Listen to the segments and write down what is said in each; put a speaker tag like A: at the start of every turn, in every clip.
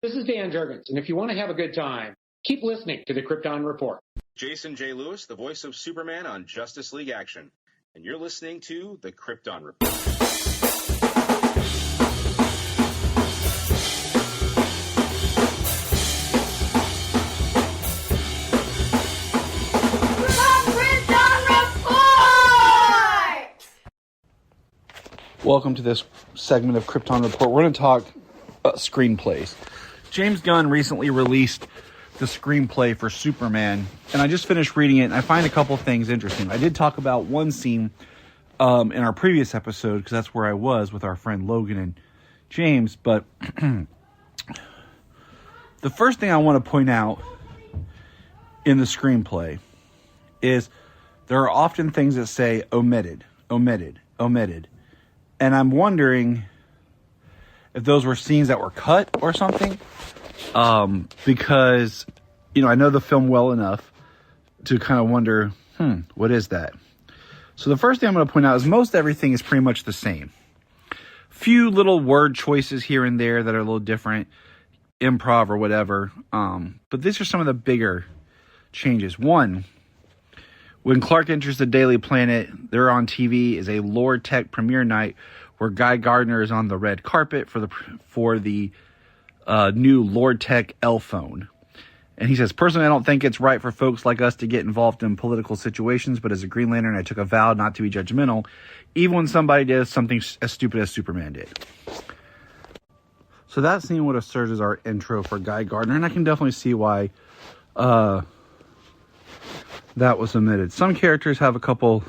A: This is Dan Jurgens, and if you want to have a good time, keep listening to the Krypton Report.
B: Jason J. Lewis, the voice of Superman on Justice League Action, and you're listening to the Krypton Report.
C: Welcome to this segment of Krypton Report. We're going to talk screenplays. James Gunn recently released the screenplay for Superman, and I just finished reading it, and I find a couple things interesting. I did talk about one scene in our previous episode, because that's where I was with our friend Logan and James, but the first thing I want to point out in the screenplay is there are often things that say omitted, omitted, omitted. And I'm wondering if those were scenes that were cut or something. Because, I know the film well enough to kind of wonder, what is that? So the first thing I'm going to point out is most everything is pretty much the same. Few little word choices here and there that are a little different, improv or whatever. But these are some of the bigger changes. One, when Clark enters the Daily Planet, they're on TV is a Lord Tech premiere night where Guy Gardner is on the red carpet for the new Lord Tech L phone. And he says, personally, I don't think it's right for folks like us to get involved in political situations, but as a Green Lantern, I took a vow not to be judgmental, even when somebody does something as stupid as Superman did. So that scene would have served as our intro for Guy Gardner, and I can definitely see why that was omitted. Some characters have a couple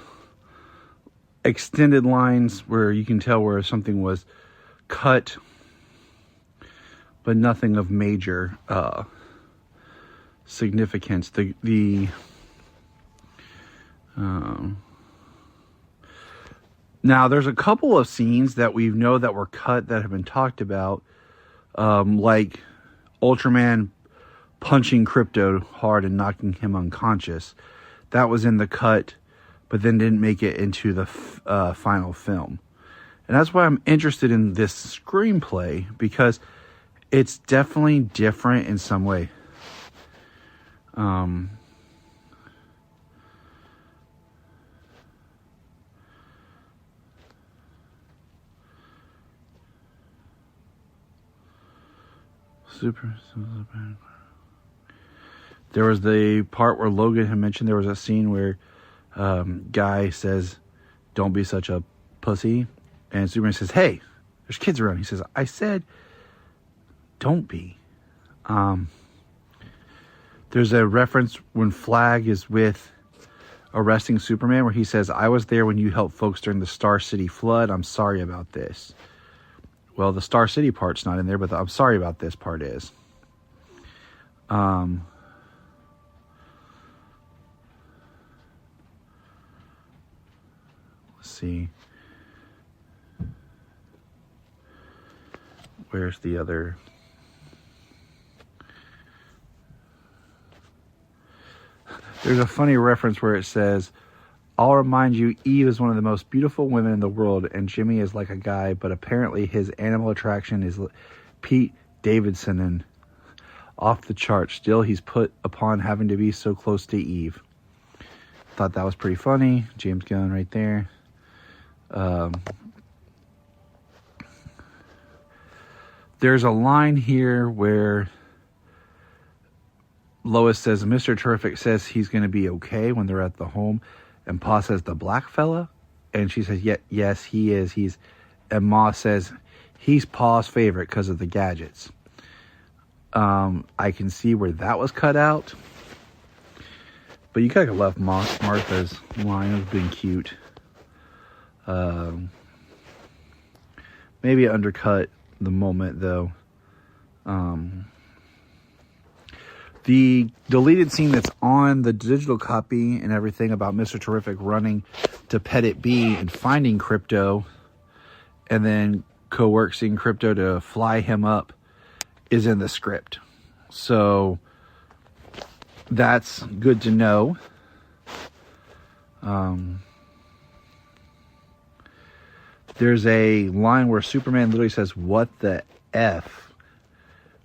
C: extended lines where you can tell where something was cut, but nothing of major significance. Now, there's a couple of scenes that we know that were cut that have been talked about, like Ultraman punching Krypto hard and knocking him unconscious. That was in the cut, but then didn't make it into the final film. And that's why I'm interested in this screenplay, because it's definitely different in some way. There was the part where Logan had mentioned there was a scene where Guy says, "Don't be such a pussy." And Superman says, "Hey, there's kids around." He says, "I said, don't be." There's a reference when Flag is with arresting Superman where he says, "I was there when you helped folks during the Star City flood. I'm sorry about this." Well, the Star City part's not in there, but the "I'm sorry about this" part is. Let's see. Where's the other? There's a funny reference where it says, "I'll remind you, Eve is one of the most beautiful women in the world, and Jimmy is like a guy, but apparently his animal attraction is Pete Davidson and off the chart. Still, he's put upon having to be so close to Eve." Thought that was pretty funny. James Gunn right there. There's a line here where Lois says, "Mr. Terrific says he's going to be okay," when they're at the home. And Pa says, "The black fella?" And she says, yes, he is. And Ma says, "He's Pa's favorite because of the gadgets." I can see where that was cut out. But you could have left Martha's line. It was being cute. Maybe undercut the moment, though. The deleted scene that's on the digital copy and everything about Mr. Terrific running to Pettit B and finding Krypto and then coercing Krypto to fly him up is in the script. So that's good to know. There's a line where Superman literally says, "What the F?"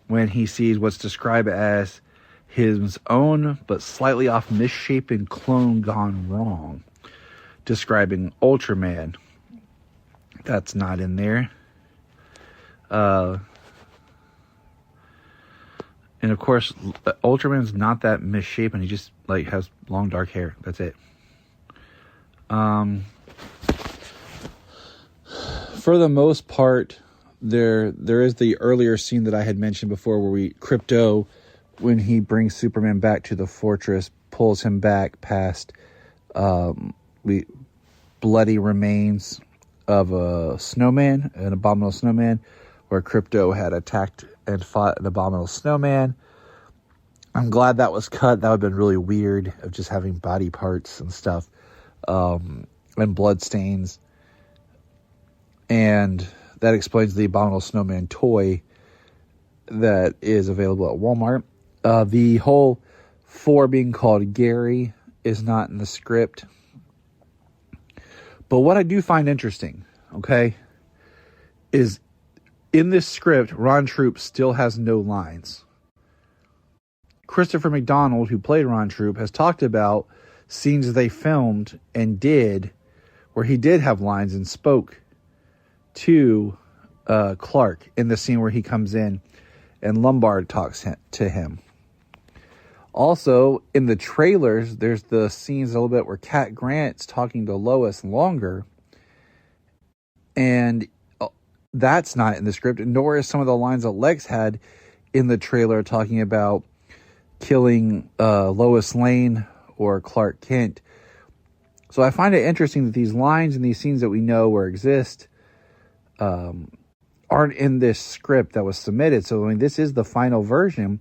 C: when he sees what's described as his own but slightly off misshapen clone gone wrong, describing Ultraman. That's not in there. And of course, Ultraman's not that misshapen. He just like has long dark hair. That's it. For the most part, there is the earlier scene that I had mentioned before, where Krypto, when he brings Superman back to the fortress, pulls him back past bloody remains of a snowman, an abominable snowman, where Krypto had attacked and fought an abominable snowman. I'm glad that was cut. That would have been really weird, of just having body parts and stuff, and blood stains. And that explains the abominable snowman toy that is available at Walmart. The whole 4 being called Gary is not in the script. But what I do find interesting, okay, is in this script, Ron Troop still has no lines. Christopher McDonald, who played Ron Troop, has talked about scenes they filmed and did where he did have lines and spoke to Clark in the scene where he comes in and Lombard talks to him. Also, in the trailers, there's the scenes a little bit where Cat Grant's talking to Lois longer, and that's not in the script, nor is some of the lines that Lex had in the trailer talking about killing Lois Lane or Clark Kent. So I find it interesting that these lines and these scenes that we know or exist aren't in this script that was submitted. So, I mean, this is the final version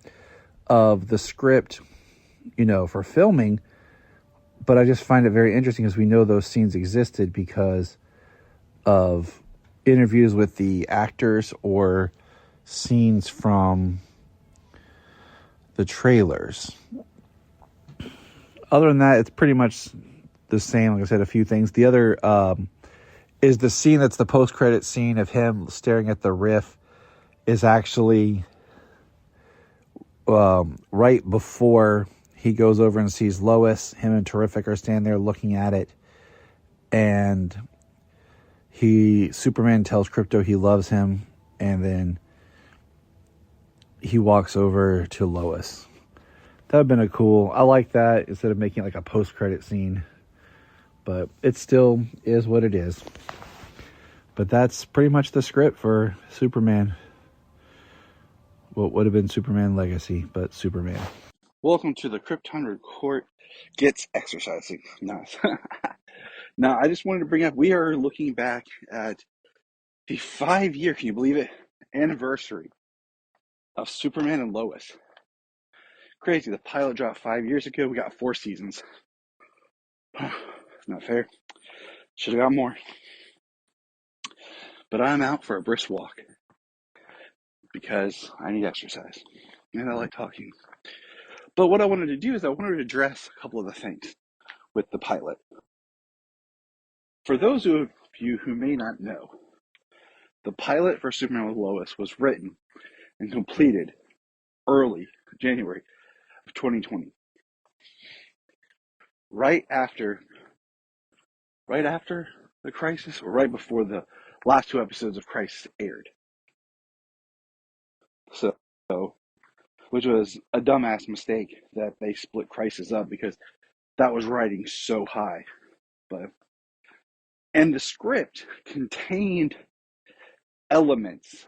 C: of the script, for filming. But I just find it very interesting, as we know those scenes existed because of interviews with the actors or scenes from the trailers. Other than that, it's pretty much the same. Like I said, a few things. The other is the scene that's the post-credit scene of him staring at the riff is actually right before he goes over and sees Lois. Him and Terrific are standing there looking at it, and Superman tells Krypto he loves him, and then he walks over to Lois. That would have been I like that, instead of making it like a post-credit scene. But it still is what it is. But that's pretty much the script for Superman. What would have been Superman Legacy, but Superman. Welcome to the Krypton Report Gets Exercising. Nice. Now, I just wanted to bring up, we are looking back at the 5-year, can you believe it, anniversary of Superman and Lois. Crazy, the pilot dropped 5 years ago. We got 4 seasons. Not fair. Should have got more. But I'm out for a brisk walk because I need exercise and I like talking. But what I wanted to do is I wanted to address a couple of the things with the pilot. For those of you who may not know, the pilot for Superman with Lois was written and completed early January of 2020. Right after the Crisis, or right before the last 2 episodes of Crisis aired. So, which was a dumbass mistake that they split Crisis up, because that was riding so high. And the script contained elements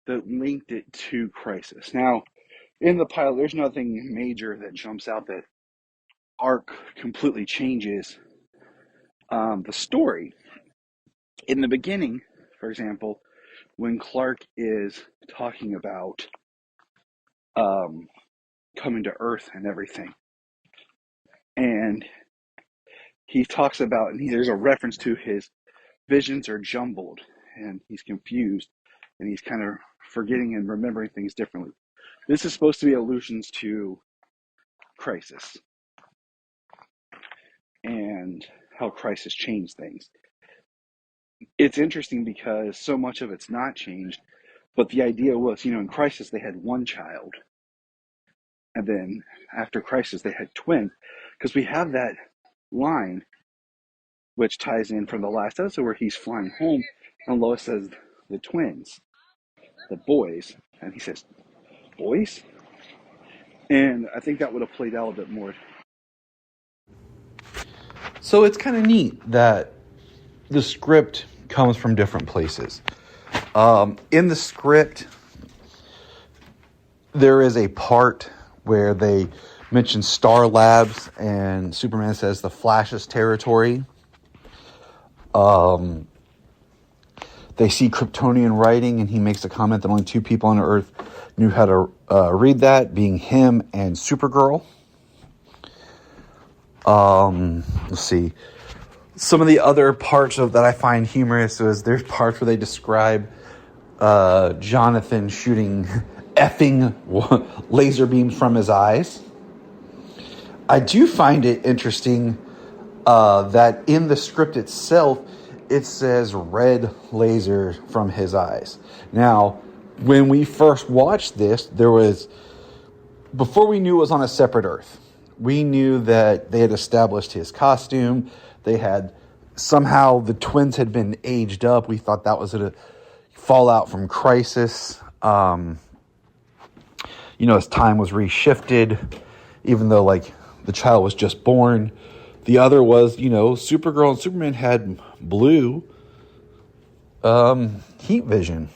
C: that linked it to Crisis. Now, in the pilot, there's nothing major that jumps out that arc completely changes the story. In the beginning, for example, when Clark is talking about coming to Earth and everything, and he talks about, and there's a reference to his visions are jumbled, and he's confused, and he's kind of forgetting and remembering things differently. This is supposed to be allusions to Crisis and how Crisis changed things. It's interesting because so much of it's not changed, But the idea was, in Crisis, they had one child. And then after Crisis, they had twins. Because we have that line, which ties in from the last episode where he's flying home, and Lois says, the twins, the boys. And he says, boys? And I think that would have played out a bit more. So it's kind of neat that the script comes from different places. In the script, there is a part where they mention Star Labs, and Superman says the Flash's territory. They see Kryptonian writing, and he makes a comment that only 2 people on Earth knew how to read that, being him and Supergirl. Let's see. Some of the other parts of that I find humorous is there's parts where they describe Jonathan shooting effing laser beams from his eyes. I do find it interesting that in the script itself, it says red laser from his eyes. Now, when we first watched this, before we knew it was on a separate Earth, we knew that they had established his costume. They had, somehow the twins had been aged up. We thought that was a fallout from Crisis. His time was reshifted, even though, the child was just born. The other was, Supergirl and Superman had blue heat vision.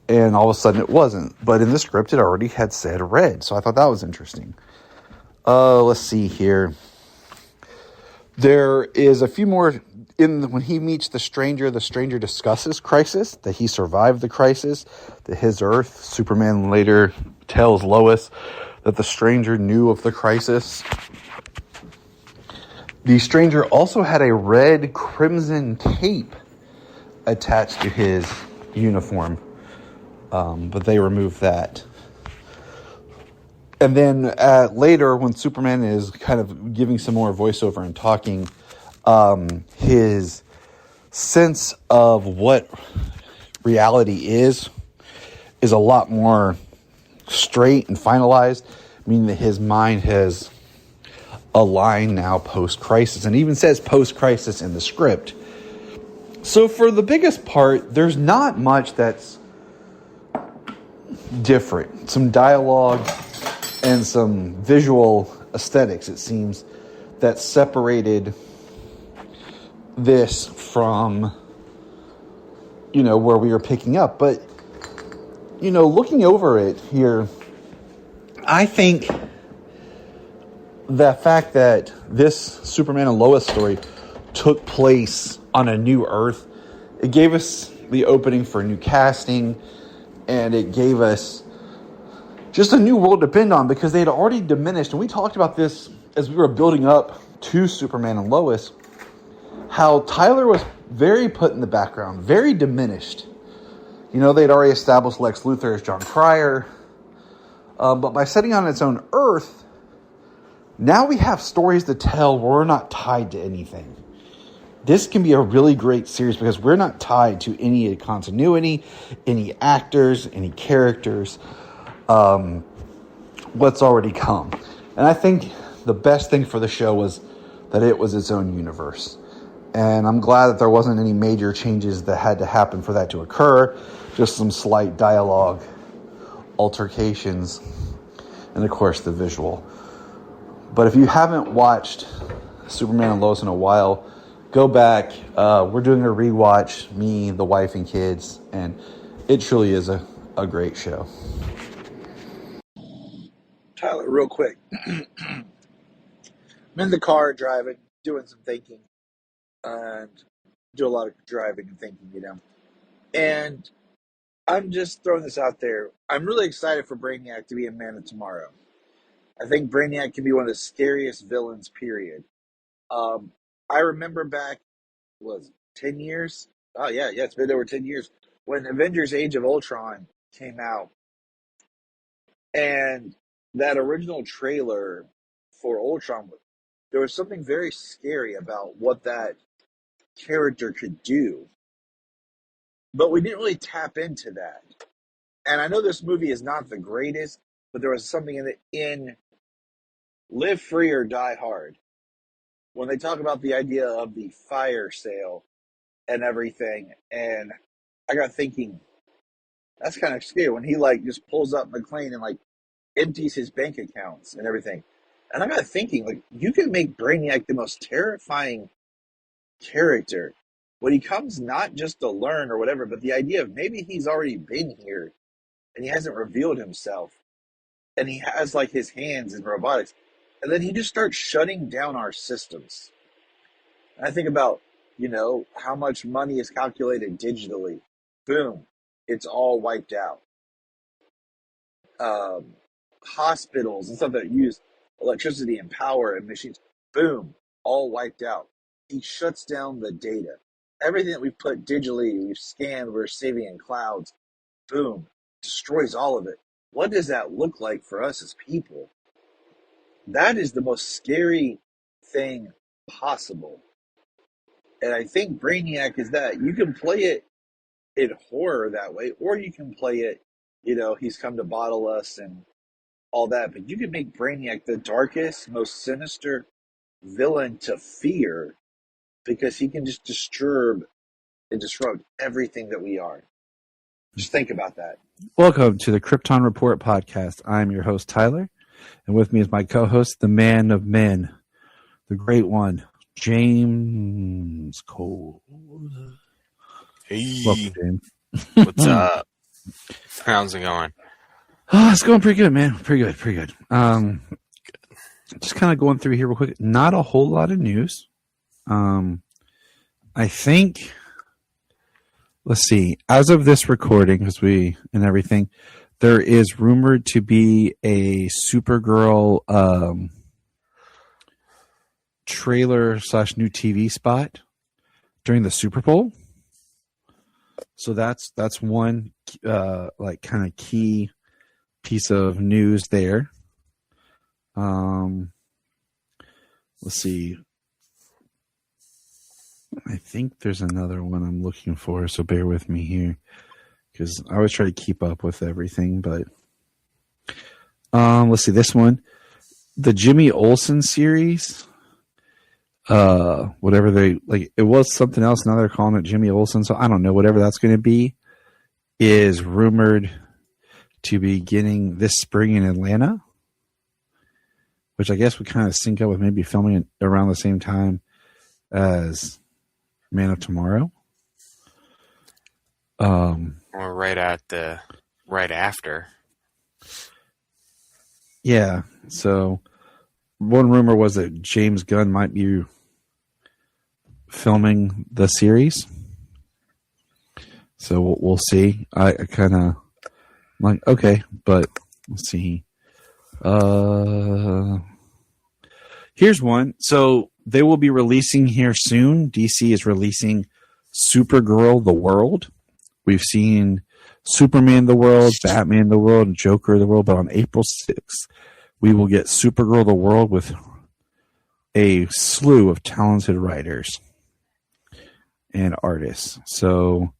C: And all of a sudden it wasn't. But in the script, it already had said red. So I thought that was interesting. Let's see here. There is a few more. When he meets the stranger discusses Crisis, that he survived the crisis, that his Earth. Superman later tells Lois that the stranger knew of the crisis. The stranger also had a red crimson cape attached to his uniform, but they removed that. And then later, when Superman is kind of giving some more voiceover and talking, his sense of what reality is a lot more straight and finalized, meaning that his mind has aligned now post-crisis, and even says post-crisis in the script. So for the biggest part, there's not much that's different. Some dialogue and some visual aesthetics, it seems, that separated this from, where we were picking up. But, looking over it here, I think the fact that this Superman and Lois story took place on a new Earth, it gave us the opening for new casting, and it gave us just a new world to depend on, because they had already diminished. And we talked about this as we were building up to Superman and Lois, how Tyler was very put in the background, very diminished. They'd already established Lex Luthor as John Cryer. But by setting on its own Earth, now we have stories to tell where we're not tied to anything. This can be a really great series because we're not tied to any continuity, any actors, any characters, what's already come. And I think the best thing for the show was that it was its own universe. And I'm glad that there wasn't any major changes that had to happen for that to occur. Just some slight dialogue altercations, and of course the visual. But if you haven't watched Superman and Lois in a while, go back. We're doing a rewatch, me, the wife, and kids, and it truly is a great show.
D: Tyler, real quick. I'm in the car driving, doing some thinking, and do a lot of driving and thinking, And I'm just throwing this out there. I'm really excited for Brainiac to be in Man of Tomorrow. I think Brainiac can be one of the scariest villains, period. I remember back, 10 years? Oh, yeah, it's been over 10 years. When Avengers Age of Ultron came out, and that original trailer for Ultron, there was something very scary about what that character could do. But we didn't really tap into that. And I know this movie is not the greatest, but there was something in Live Free or Die Hard, when they talk about the idea of the fire sale and everything. And I got thinking, that's kind of scary when he just pulls up McClane and empties his bank accounts and everything. And I got thinking, you can make Brainiac the most terrifying character when he comes not just to learn or whatever, but the idea of maybe he's already been here and he hasn't revealed himself. And he has his hands in robotics. And then he just starts shutting down our systems. And I think about, how much money is calculated digitally. Boom. It's all wiped out. Hospitals and stuff that use electricity and power and machines. Boom. All wiped out. He shuts down the data. Everything that we've put digitally, we've scanned, we're saving in clouds. Boom. Destroys all of it. What does that look like for us as people? That is the most scary thing possible. And I think Brainiac is that. You can play it in horror that way, or you can play it, he's come to bottle us and all that. But you can make Brainiac the darkest, most sinister villain to fear because he can just disturb and disrupt everything that we are. Just think about that.
C: Welcome to the Krypton Report podcast. I'm your host, Tyler, and with me is my co-host, the man of men, the great one, James Cole.
E: Hey,
C: welcome, James.
E: What's up? How's it going?
C: Oh, it's going pretty good, man. Pretty good. Just kind of going through here real quick. Not a whole lot of news. I think, let's see, as of this recording, there is rumored to be a Supergirl trailer / new TV spot during the Super Bowl. So that's one kind of key piece of news there. Let's see. I think there's another one I'm looking for, so bear with me here because I always try to keep up with everything. But let's see this one, the Jimmy Olsen series. Whatever it was something else. Now they're calling it Jimmy Olsen. So I don't know. Whatever that's going to be is rumored to be beginning this spring in Atlanta, which I guess would kind of sync up with maybe filming it around the same time as Man of Tomorrow.
E: Or right after.
C: Yeah. So one rumor was that James Gunn might be filming the series. So we'll see. I kind of okay, but let's see. Here's one. So they will be releasing here soon. DC is releasing Supergirl the World. We've seen Superman the World, Batman the World, and Joker the World. But on April 6th, we will get Supergirl the World with a slew of talented writers and artists. So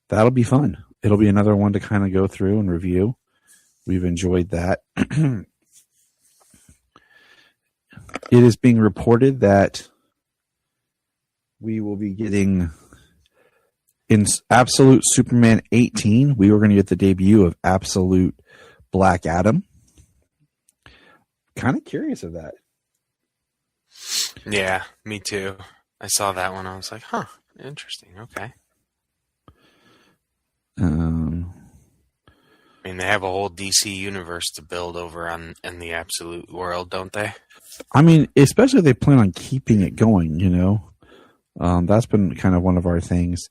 C: that'll be fun. It'll be another one to kind of go through and review. We've enjoyed that. It is being reported that we will be getting in Absolute Superman 18. We were going to get the debut of Absolute Black Adam. Kind of curious of that.
E: Yeah, me too. I saw that one. I was like, huh, interesting. Okay. I mean, they have a whole DC universe to build over in the Absolute world, don't they?
C: I mean, especially if they plan on keeping it going, that's been kind of one of our things.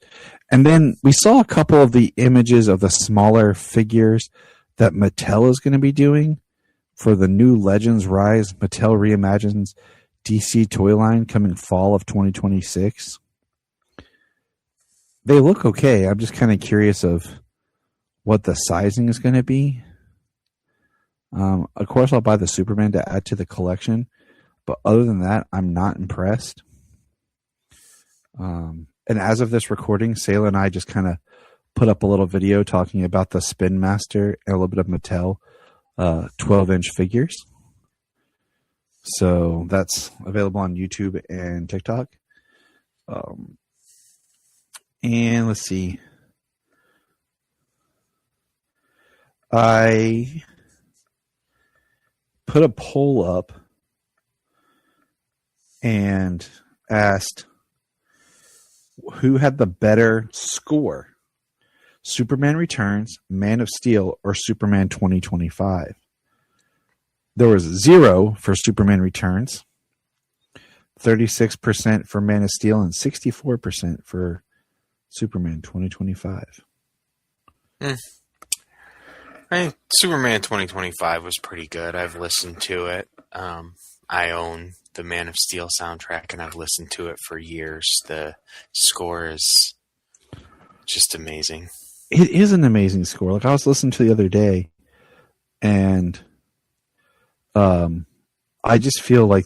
C: And then we saw a couple of the images of the smaller figures that Mattel is going to be doing for the new Legends Rise Mattel Reimagines DC toy line coming fall of 2026. They look okay. I'm just kind of curious of what the sizing is going to be. Of course, I'll buy the Superman to add to the collection, but other than that, I'm not impressed. And as of this recording, Sayla and I just kind of put up a little video talking about the Spin Master and a little bit of Mattel 12-inch figures. So that's available on YouTube and TikTok. And let's see. I put a poll up and asked who had the better score, Superman Returns, Man of Steel, or Superman 2025. There was 0 for Superman Returns, 36% for Man of Steel, and 64% for Superman 2025.
E: I think Superman 2025 was pretty good. I've listened to it. I own the Man of Steel soundtrack, and I've listened to it for years. The score is just amazing.
C: It is an amazing score. Like I was listening to the other day, and I just feel like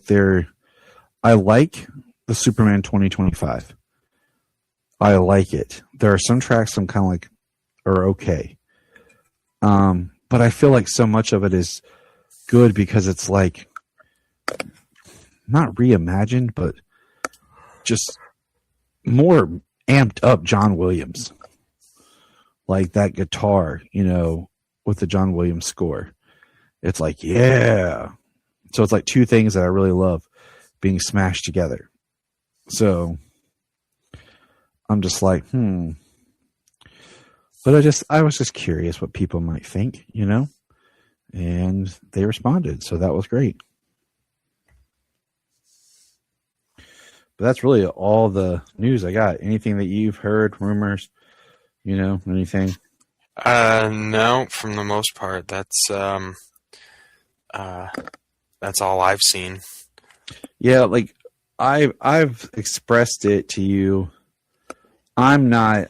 C: I like the Superman 2025. I like it. There are some tracks I'm kind of like are okay. But I feel like so much of it is good because it's like not reimagined, but just more amped up John Williams. Like that guitar, with the John Williams score. It's like, yeah. So it's like two things that I really love being smashed together. So I'm just like, But I was just curious what people might think, and they responded. So that was great. But that's really all the news I got. Anything that you've heard, rumors, anything?
E: No, from the most part, that's all I've seen.
C: Yeah, like I've expressed it to you. I'm not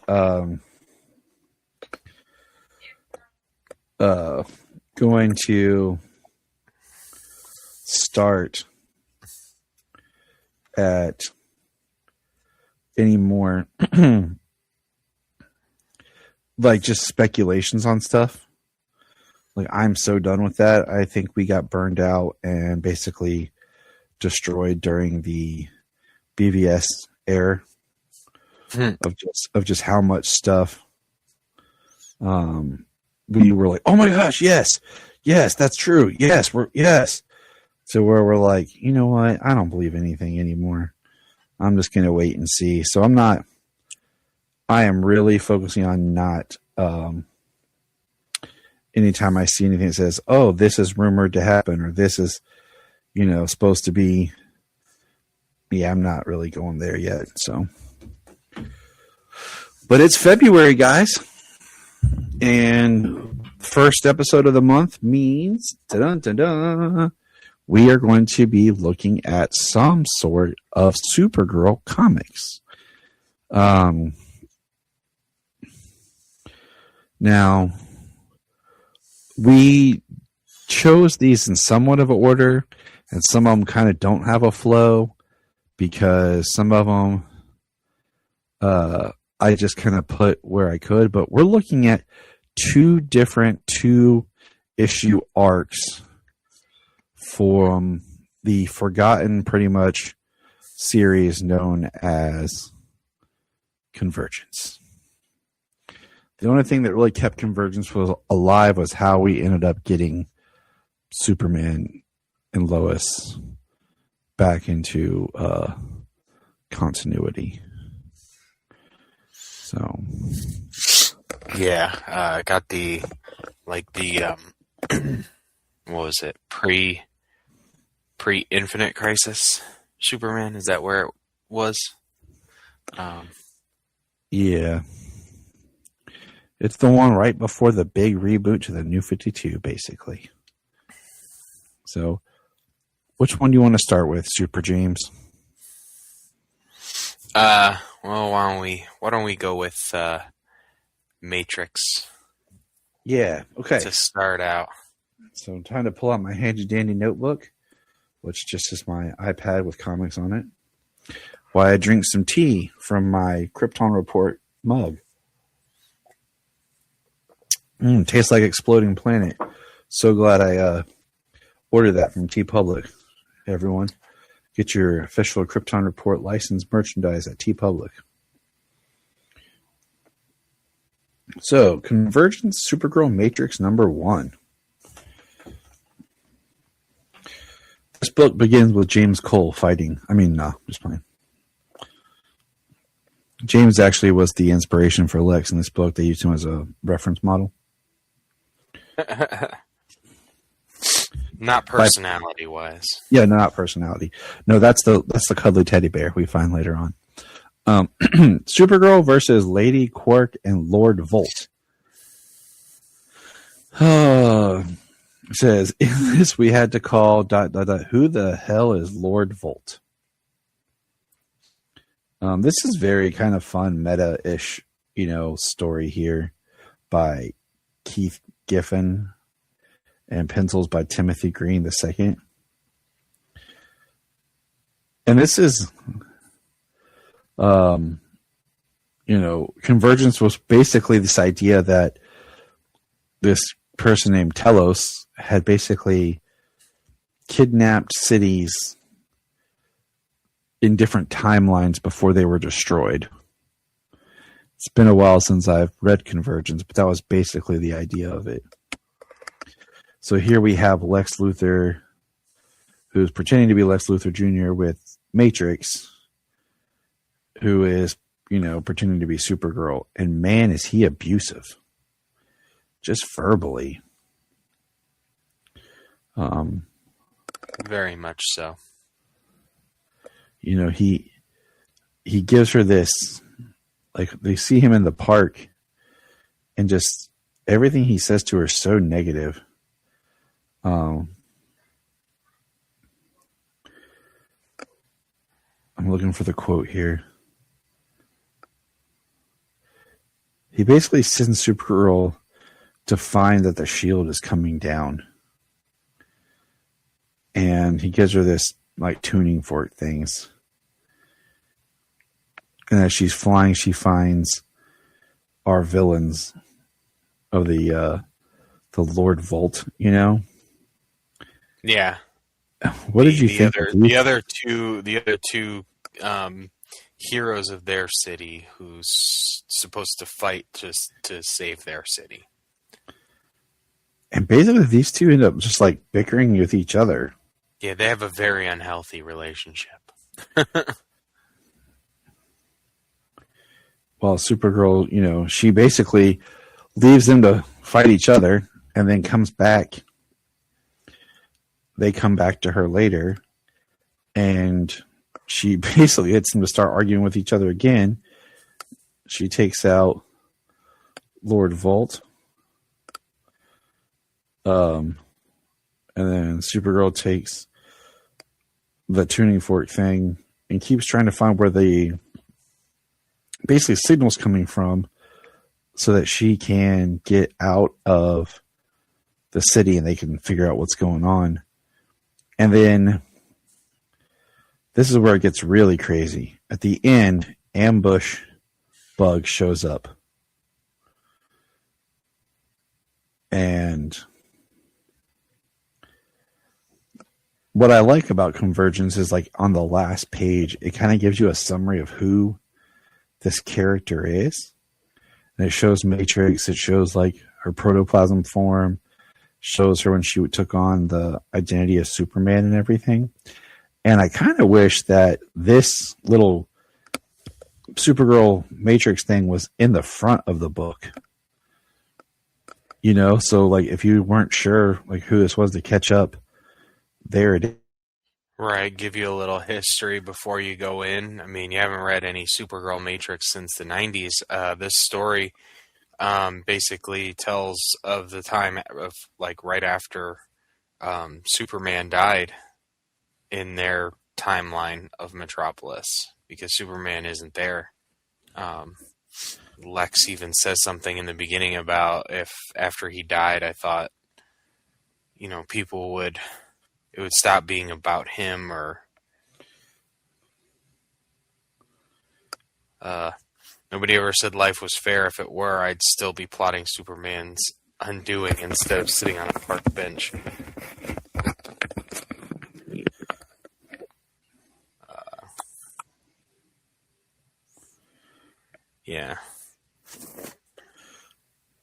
C: going to start at any more like just speculations on stuff. Like I'm so done with that. I think we got burned out and basically destroyed during the BVS era of just how much stuff we were like, oh my gosh, yes, that's true. Yes, yes. So where we're like, you know what? I don't believe anything anymore. I'm just going to wait and see. So I am really focusing on not, anytime I see anything that says, oh, this is rumored to happen, or this is, supposed to be, I'm not really going there yet. So, but it's February, guys. And first episode of the month means we are going to be looking at some sort of Supergirl comics. Now, we chose these in somewhat of an order, and some of them kind of don't have a flow because some of them I just kind of put where I could, but we're looking at two different 2-issue arcs from the forgotten pretty much series known as Convergence. The only thing that really kept Convergence alive was how we ended up getting Superman and Lois back into continuity. So,
E: yeah, got the what was it? Pre-Infinite Crisis Superman? Is that where it was?
C: Yeah. It's the one right before the big reboot to the New 52, basically. So, which one do you want to start with, Super James?
E: Well, why don't we go with Matrix?
C: Yeah, okay.
E: To start out.
C: So I'm trying to pull out my handy dandy notebook, which just is my iPad with comics on it, while I drink some tea from my Krypton Report mug. Tastes like Exploding Planet. So glad I ordered that from TeePublic. Everyone, get your official Krypton Report licensed merchandise at TeePublic. So, Convergence, Supergirl, Matrix #1. This book begins with James Cole fighting. Just playing. James actually was the inspiration for Lex in this book. They used him as a reference model.
E: Not personality-wise.
C: Yeah, no, not personality. No, that's the cuddly teddy bear we find later on. Supergirl versus Lady Quark and Lord Volt. It says, in this we had to call ... who the hell is Lord Volt? This is very kind of fun meta-ish, story here by Keith Giffen and pencils by Timothy Green II. And this is Convergence was basically this idea that this person named Telos had basically kidnapped cities in different timelines before they were destroyed. It's been a while since I've read Convergence, but that was basically the idea of it. So here we have Lex Luthor, who's pretending to be Lex Luthor Jr. with Matrix, who is, pretending to be Supergirl. And man, is he abusive. Just verbally.
E: Very much so.
C: He gives her this, like, they see him in the park, and just everything he says to her is so negative. I'm looking for the quote here. He basically sends Supergirl to find that the shield is coming down. And he gives her this, like, tuning fork things. And as she's flying, she finds our villains of the Lord Volt,
E: Yeah.
C: What did you think?
E: The other two heroes of their city who's supposed to fight just to save their city.
C: And basically these two end up just like bickering with each other.
E: Yeah, they have a very unhealthy relationship.
C: Well, Supergirl, she basically leaves them to fight each other and then comes back. They come back to her later, and she basically gets them to start arguing with each other again. She takes out Lord Volt. And then Supergirl takes the tuning fork thing and keeps trying to find where the basically signal's coming from so that she can get out of the city and they can figure out what's going on. And then this is where it gets really crazy. At the end, Ambush Bug shows up. And what I like about Convergence is, like, on the last page, it kind of gives you a summary of who this character is. And it shows Matrix. It shows, like, her protoplasm form. Shows her when she took on the identity of Superman and everything. And I kind of wish that this little Supergirl Matrix thing was in the front of the book. So, like, if you weren't sure, like, who this was to catch up, there it is.
E: Right, give you a little history before you go in. I mean, you haven't read any Supergirl Matrix since the 90s. This story basically tells of the time of, like, right after Superman died in their timeline of Metropolis, because Superman isn't there. Lex even says something in the beginning about if after he died, I thought, it would stop being about him, or nobody ever said life was fair. If it were, I'd still be plotting Superman's undoing instead of sitting on a park bench. Yeah.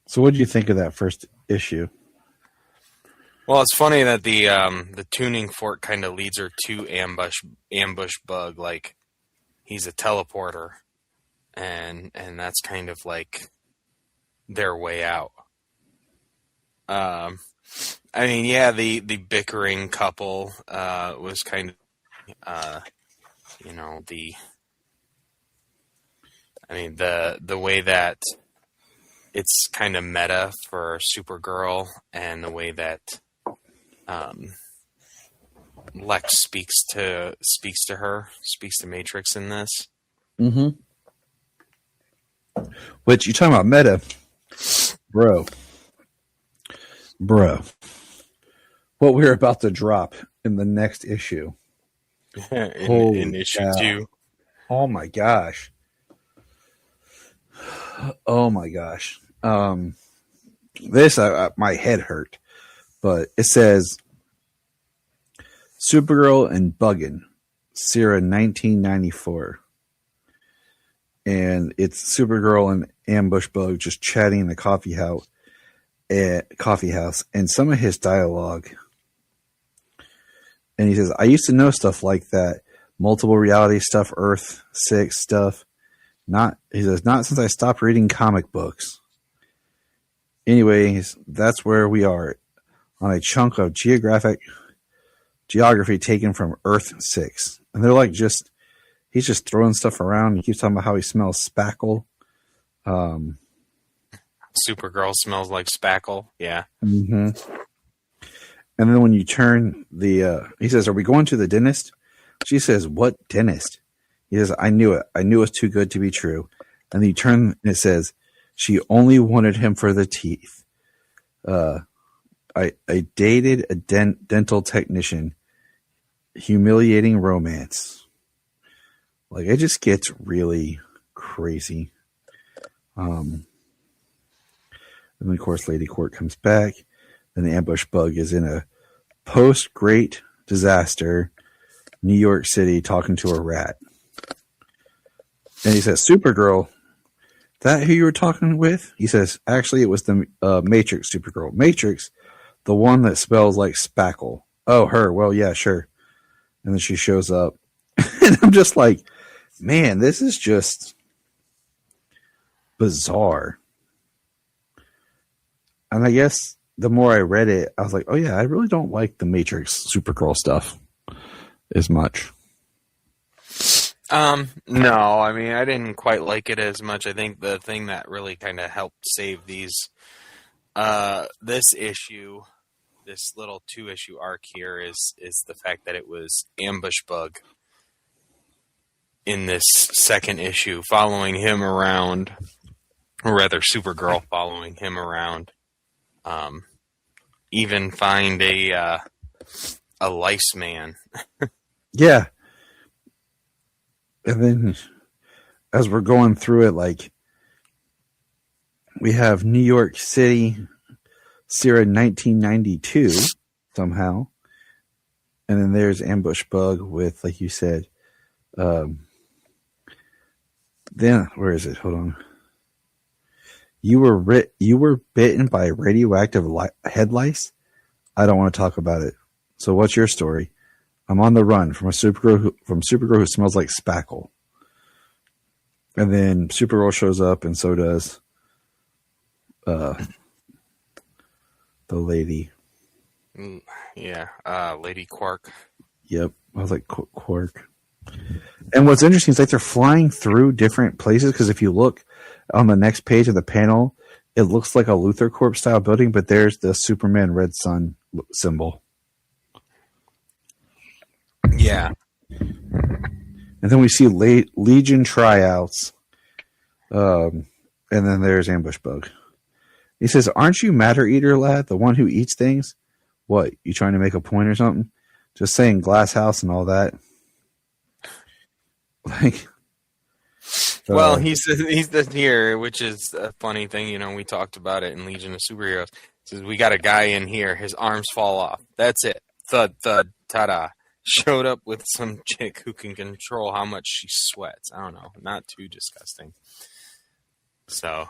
C: So what did you think of that first issue?
E: Well, it's funny that the tuning fork kind of leads her to ambush bug, like he's a teleporter, and that's kind of like their way out. I mean, yeah, the bickering couple was kind of the way that it's kind of meta for Supergirl, and the way that Lex speaks to Matrix in this.
C: Mm-hmm. Which, you talking about meta, bro? What we're about to drop in the next issue.
E: in issue 2.
C: Oh my gosh. This my head hurt, but it says Supergirl and Buggin', Sierra 1994, and it's Supergirl and Ambush Bug just chatting in the coffee house, and some of his dialogue. And he says, "I used to know stuff like that, multiple reality stuff, Earth 6 stuff. Not since I stopped reading comic books. Anyways, that's where we are, on a chunk of geography taken from Earth 6. And they're like he's just throwing stuff around. He keeps talking about how he smells spackle.
E: Supergirl smells like spackle. Yeah.
C: Mm-hmm. And then when you turn he says, "Are we going to the dentist?" She says, "What dentist?" He says, "I knew it. I knew it was too good to be true." And then you turn and it says, "She only wanted him for the teeth. I dated a dental technician. Humiliating romance." Like, it just gets really crazy. And then, of course, Lady Court comes back. And the Ambush Bug is in a post-Great Disaster New York City talking to a rat. And he says, "Supergirl, that who you were talking with?" He says, "Actually, it was the Matrix Supergirl. Matrix, the one that spells like spackle." "Oh, her. Well, yeah, sure." And then she shows up. And I'm just like, man, this is just bizarre. And I guess the more I read it, I was like, oh yeah, I really don't like the Matrix Supergirl stuff as much.
E: No, I mean, I didn't quite like it as much. I think the thing that really kind of helped save this issue, this little 2-issue arc here, is the fact that it was Ambush Bug in this second issue following him around, or rather Supergirl following him around. Even find a lice man.
C: Yeah. And then as we're going through it, like, we have New York City, Sierra 1992 somehow. And then there's Ambush Bug with, like you said, then where is it? Hold on. You were bitten by radioactive head lice? I don't want to talk about it. So what's your story? I'm on the run from Supergirl who smells like spackle. And then Supergirl shows up, and so does the lady.
E: Yeah, Lady Quark.
C: Yep, I was like, Quark. And what's interesting is like they're flying through different places, because if you look on the next page of the panel, it looks like a Luthor Corp style building, but there's the Superman Red Sun symbol.
E: Yeah.
C: And then we see Legion tryouts. And then there's Ambush Bug. He says, "Aren't you Matter Eater, lad? The one who eats things? What, you trying to make a point or something? Just saying glass house and all that." Like,
E: Well, he's here, which is a funny thing. You know, we talked about it in Legion of Superheroes. Says we got a guy in here. His arms fall off. That's it. Thud, thud, ta-da. Showed up with some chick who can control how much she sweats. I don't know. Not too disgusting. So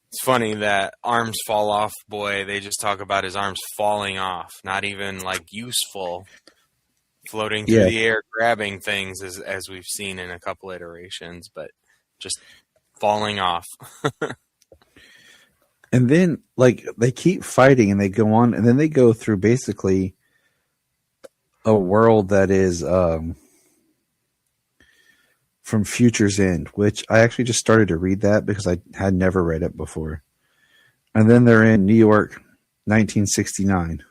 E: it's funny that arms fall off boy. They just talk about his arms falling off. Not even like useful. Floating through the air, grabbing things as we've seen in a couple iterations, but just falling off.
C: And then, like, they keep fighting and they go on, and then they go through basically a world that is from Future's End, which I actually just started to read that because I had never read it before. And then they're in New York, 1969.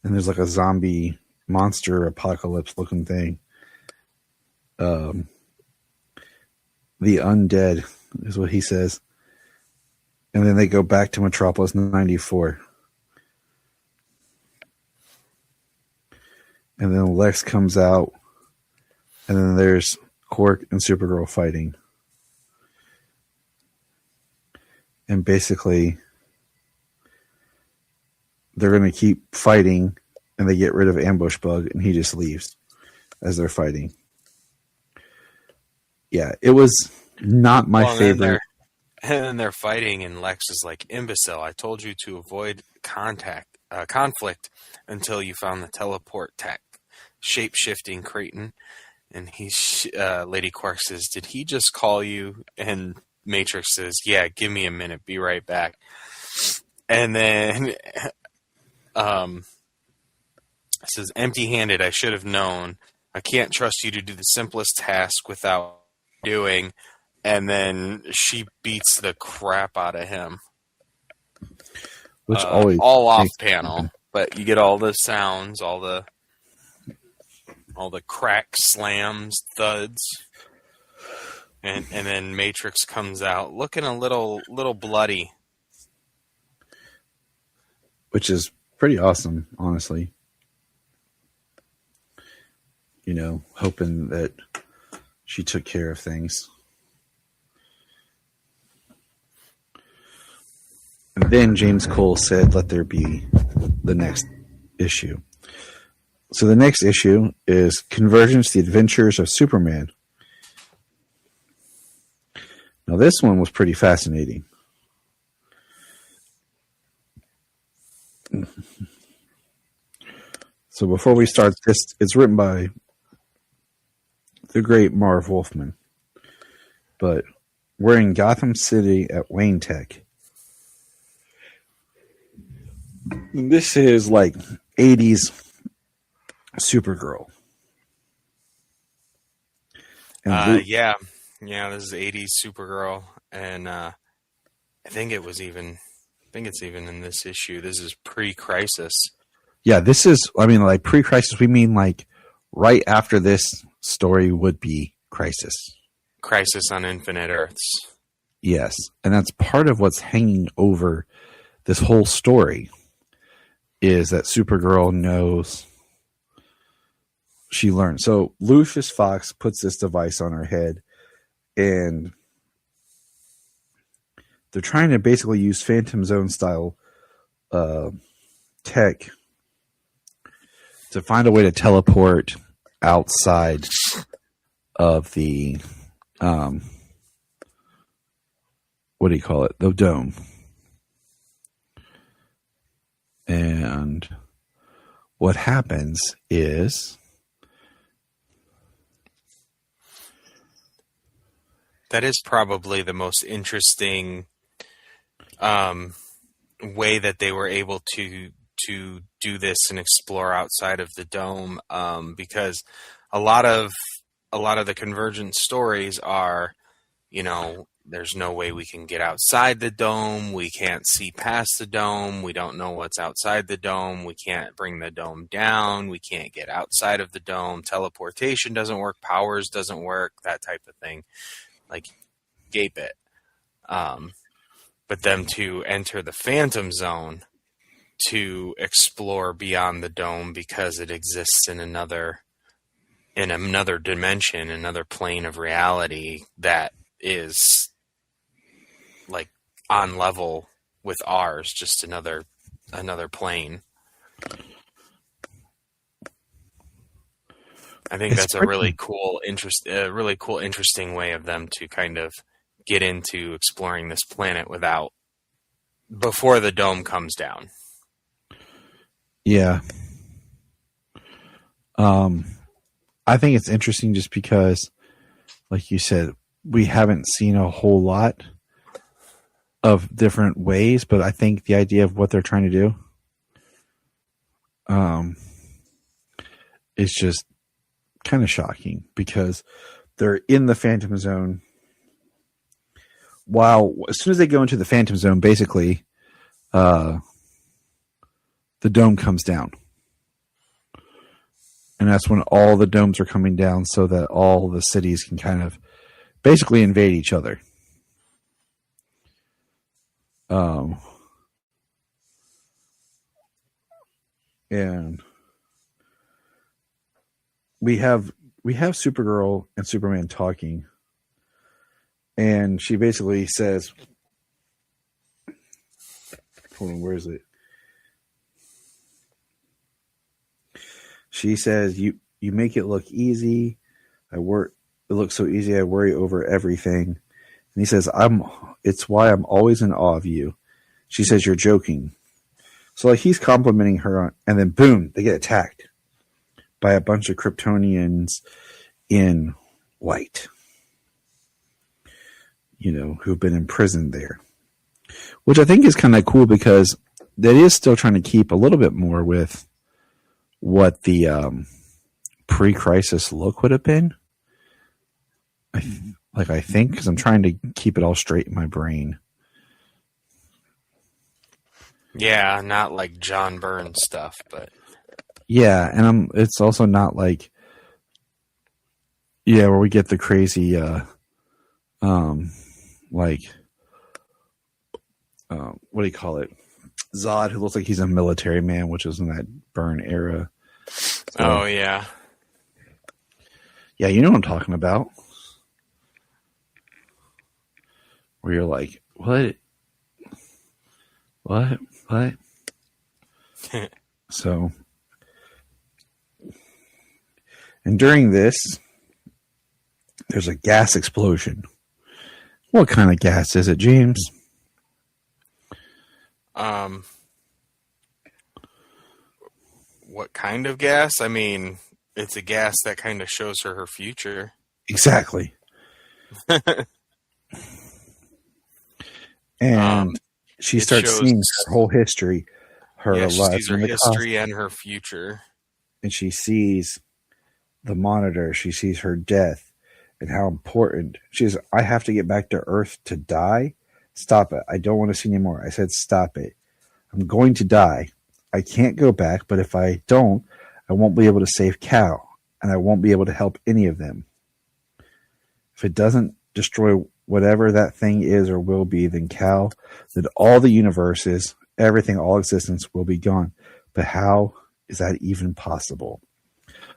C: And there's like a zombie monster apocalypse looking thing. The undead is what he says. And then they go back to Metropolis 94. And then Lex comes out. And then there's Quark and Supergirl fighting. And basically, they're going to keep fighting. And they get rid of Ambush Bug. And he just leaves as they're fighting. Yeah, it was not my favorite.
E: And then they're fighting, and Lex is like, "Imbecile! I told you to avoid conflict until you found the teleport tech, shape-shifting Creighton." And Lady Quark says, "Did he just call you?" And Matrix says, "Yeah, give me a minute. Be right back." And then says, "Empty-handed. I should have known. I can't trust you to do the simplest task without doing." And then she beats the crap out of him.
C: Which always
E: all off panel, but you get all the sounds, all the cracks, slams, thuds, and then Matrix comes out looking a little bloody,
C: which is pretty awesome, honestly. You know, hoping that she took care of things. And then James Cole said, "Let there be the next issue." So the next issue is Convergence, The Adventures of Superman. Now this one was pretty fascinating. So before we start this, it's written by the great Marv Wolfman. But we're in Gotham City at Wayne Tech. This is like 80s Supergirl. And
E: yeah, this is 80s Supergirl, and I think it's even in this issue. This is pre-Crisis.
C: Yeah, this is, I mean, like pre-Crisis, we mean like right after this story would be Crisis.
E: Crisis on Infinite Earths.
C: Yes, and that's part of what's hanging over this whole story. Is that Supergirl knows she learned. So Lucius Fox puts this device on her head, and they're trying to basically use Phantom Zone style tech to find a way to teleport outside of the what do you call it? The dome. And what happens is
E: that is probably the most interesting way that they were able to do this and explore outside of the dome, because a lot of the Convergence stories are, you know, there's no way we can get outside the dome. We can't see past the dome. We don't know what's outside the dome. We can't bring the dome down. We can't get outside of the dome. Teleportation doesn't work. Powers doesn't work. That type of thing. Like, gape it. But them to enter the Phantom Zone to explore beyond the dome because it exists in another in another dimension, another plane of reality that is like on level with ours, just another plane. I think that's a really cool, interesting way of them to kind of get into exploring this planet before the dome comes down.
C: Yeah. I think it's interesting just because, like you said, we haven't seen a whole lot of different ways, but I think the idea of what they're trying to do is just kind of shocking because they're in the Phantom Zone. While as soon as they go into the Phantom Zone, basically, the dome comes down. And that's when all the domes are coming down so that all the cities can kind of basically invade each other. And we have Supergirl and Superman talking. And she basically says, hold on, where is it? She says, you make it look easy. It looks so easy. I worry over everything. And he says, it's why I'm always in awe of you. She says, you're joking. So like he's complimenting her and then boom, they get attacked by a bunch of Kryptonians in white, who've been imprisoned there, which I think is kind of cool because that is still trying to keep a little bit more with what the pre-crisis look would have been. I think, because I'm trying to keep it all straight in my brain.
E: Yeah, not like John Byrne stuff, but
C: yeah, and it's also not like where we get the crazy what do you call it? Zod, who looks like he's a military man, which is in that Byrne era. So,
E: oh, yeah.
C: Yeah, you know what I'm talking about. Where you're like, what? So, and during this, there's a gas explosion. What kind of gas is it, James?
E: What kind of gas? I mean, it's a gas that kind of shows her future.
C: Exactly. And she starts seeing her whole history, her
E: she
C: life,
E: sees her history and her future.
C: And she sees the monitor. She sees her death and how important. She says, I have to get back to Earth to die. Stop it. I don't want to see anymore. I said, stop it. I'm going to die. I can't go back, but if I don't, I won't be able to save Cal, and I won't be able to help any of them. If it doesn't destroy whatever that thing is or will be, then Cal, then all the universes, everything, all existence will be gone. But how is that even possible?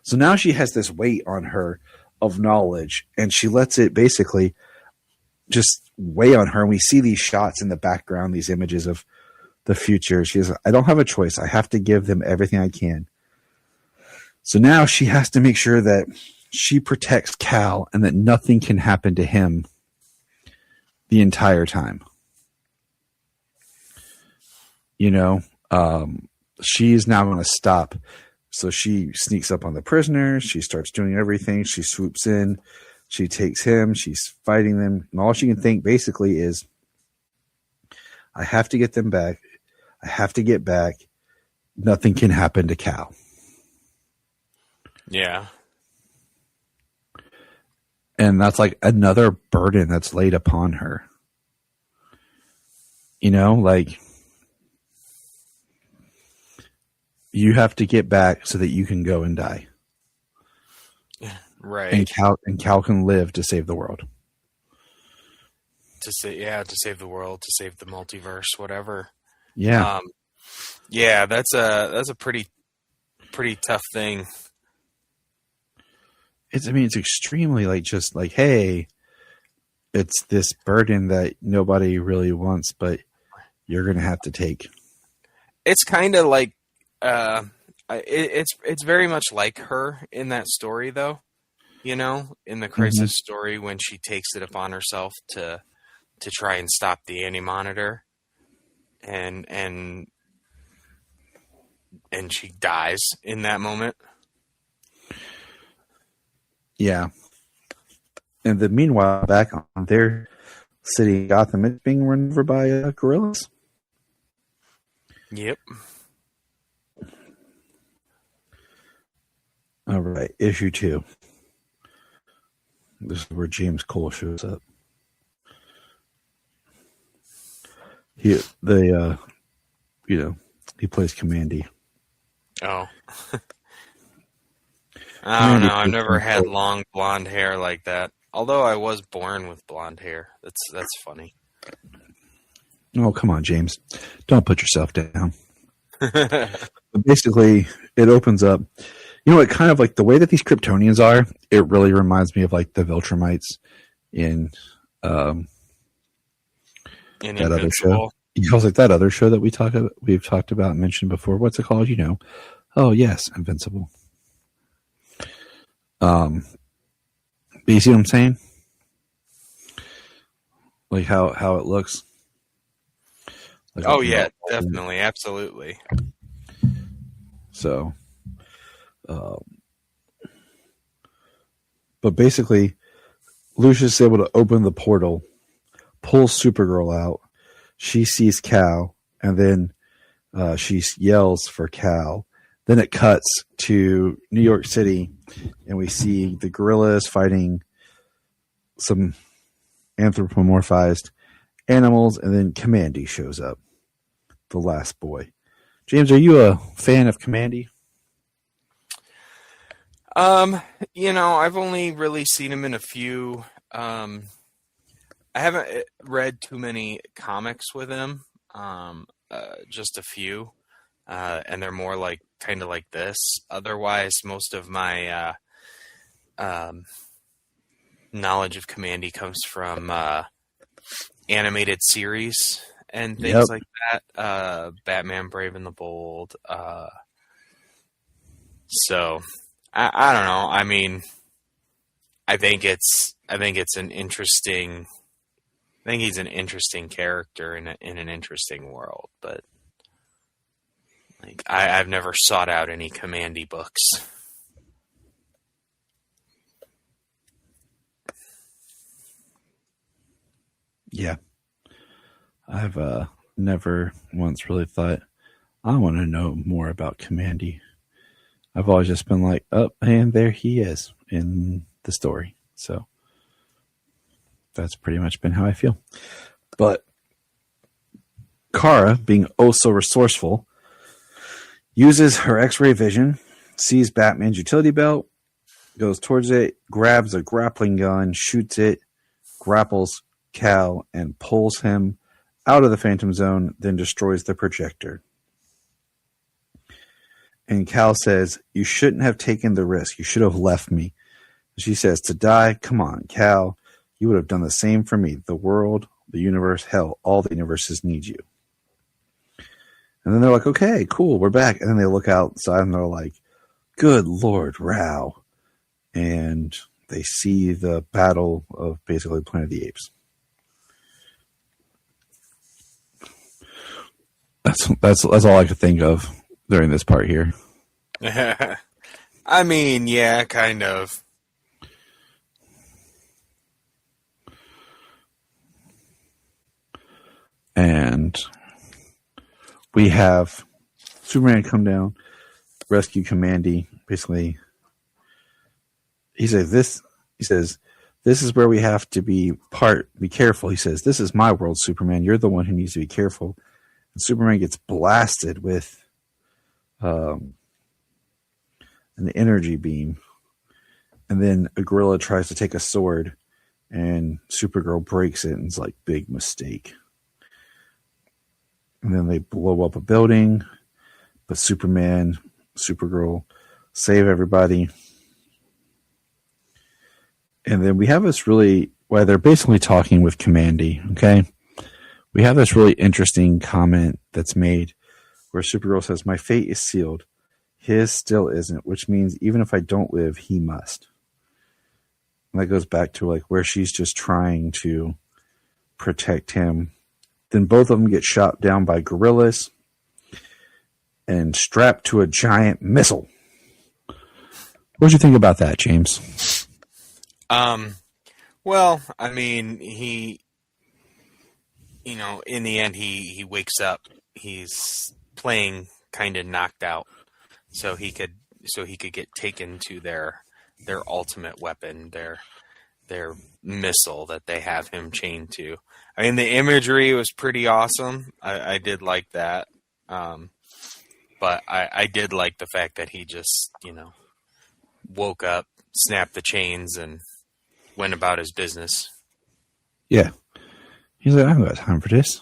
C: So now she has this weight on her of knowledge, and she lets it basically just weigh on her. And we see these shots in the background, these images of the future. She says, I don't have a choice. I have to give them everything I can. So now she has to make sure that she protects Cal and that nothing can happen to him the entire time. She's now going to stop. So she sneaks up on the prisoners. She starts doing everything. She swoops in. She takes him. She's fighting them. And all she can think basically is, I have to get them back. I have to get back. Nothing can happen to Cal.
E: Yeah.
C: And that's like another burden that's laid upon her. You have to get back so that you can go and die.
E: Right.
C: And Cal can live to save the world.
E: To save the world, to save the multiverse, whatever.
C: Yeah.
E: That's a pretty tough thing.
C: it's extremely like just like, hey, it's this burden that nobody really wants, but you're gonna have to take.
E: It's kind of like it's very much like her in that story, though. You know, in the Crisis story, when she takes it upon herself to try and stop the Anti-Monitor, and she dies in that moment.
C: Yeah. And then meanwhile, back on their city, Gotham, it's being run over by gorillas.
E: Yep.
C: All right, issue 2. This is where James Cole shows up. He plays Commandy.
E: Oh. I don't know. I've never had long blonde hair like that. Although I was born with blonde hair. That's funny.
C: Oh, come on, James. Don't put yourself down. Basically, it opens up. You know, it kind of like the way that these Kryptonians are, it really reminds me of like the Viltrumites in that other show. I was like that other show that we've talked about and mentioned before. What's it called? You know. Oh yes, Invincible. But you see what I'm saying? Like how it looks. Like,
E: oh yeah, definitely, absolutely.
C: So, but basically, Lucius is able to open the portal, pull Supergirl out. She sees Cal, and then she yells for Cal. Then it cuts to New York City, and we see the gorillas fighting some anthropomorphized animals, and then Commandy shows up, the last boy. James, are you a fan of Commandy?
E: I've only really seen him in a few. I haven't read too many comics with him. Just a few, and they're more like kind of like this. Otherwise, most of my knowledge of Commandy comes from animated series and things like that. Batman: Brave and the Bold. So I don't know. I mean, I think it's an interesting. I think he's an interesting character in an interesting world, but like I've never sought out any Commandy books.
C: Yeah, I've never once really thought I want to know more about Commandy. I've always just been like, oh, and there he is in the story. So that's pretty much been how I feel. But Kara, being oh so resourceful, uses her X-ray vision, sees Batman's utility belt, goes towards it, grabs a grappling gun, shoots it, grapples Cal, and pulls him out of the Phantom Zone, then destroys the projector. And Cal says, you shouldn't have taken the risk. You should have left me. She says, to die? Come on, Cal. You would have done the same for me. The world, the universe, hell, all the universes need you. And then they're like, okay, cool, we're back. And then they look outside and they're like, good Lord, Rao. And they see the battle of basically Planet of the Apes. That's all I could think of during this part here.
E: I mean, yeah, kind of.
C: And we have Superman come down, rescue Commandy. Basically, he says, this is where we have to be careful. He says, this is my world, Superman. You're the one who needs to be careful. And Superman gets blasted with an energy beam. And then a gorilla tries to take a sword, and Supergirl breaks it, and it's like, big mistake. And then they blow up a building, but Superman, Supergirl save everybody. And then we have this well, they're basically talking with Commandy, okay? We have this really interesting comment that's made where Supergirl says, "My fate is sealed. His still isn't, which means even if I don't live, he must." And that goes back to like where she's just trying to protect him. Then both of them get shot down by gorillas and strapped to a giant missile. What'd you think about that, James?
E: Well, I mean, in the end, he wakes up. He's playing kind of knocked out, so he could get taken to their ultimate weapon, their missile that they have him chained to. I mean, the imagery was pretty awesome. I did like that, but I did like the fact that he just woke up, snapped the chains, and went about his business.
C: Yeah. He's like, I haven't got time for this.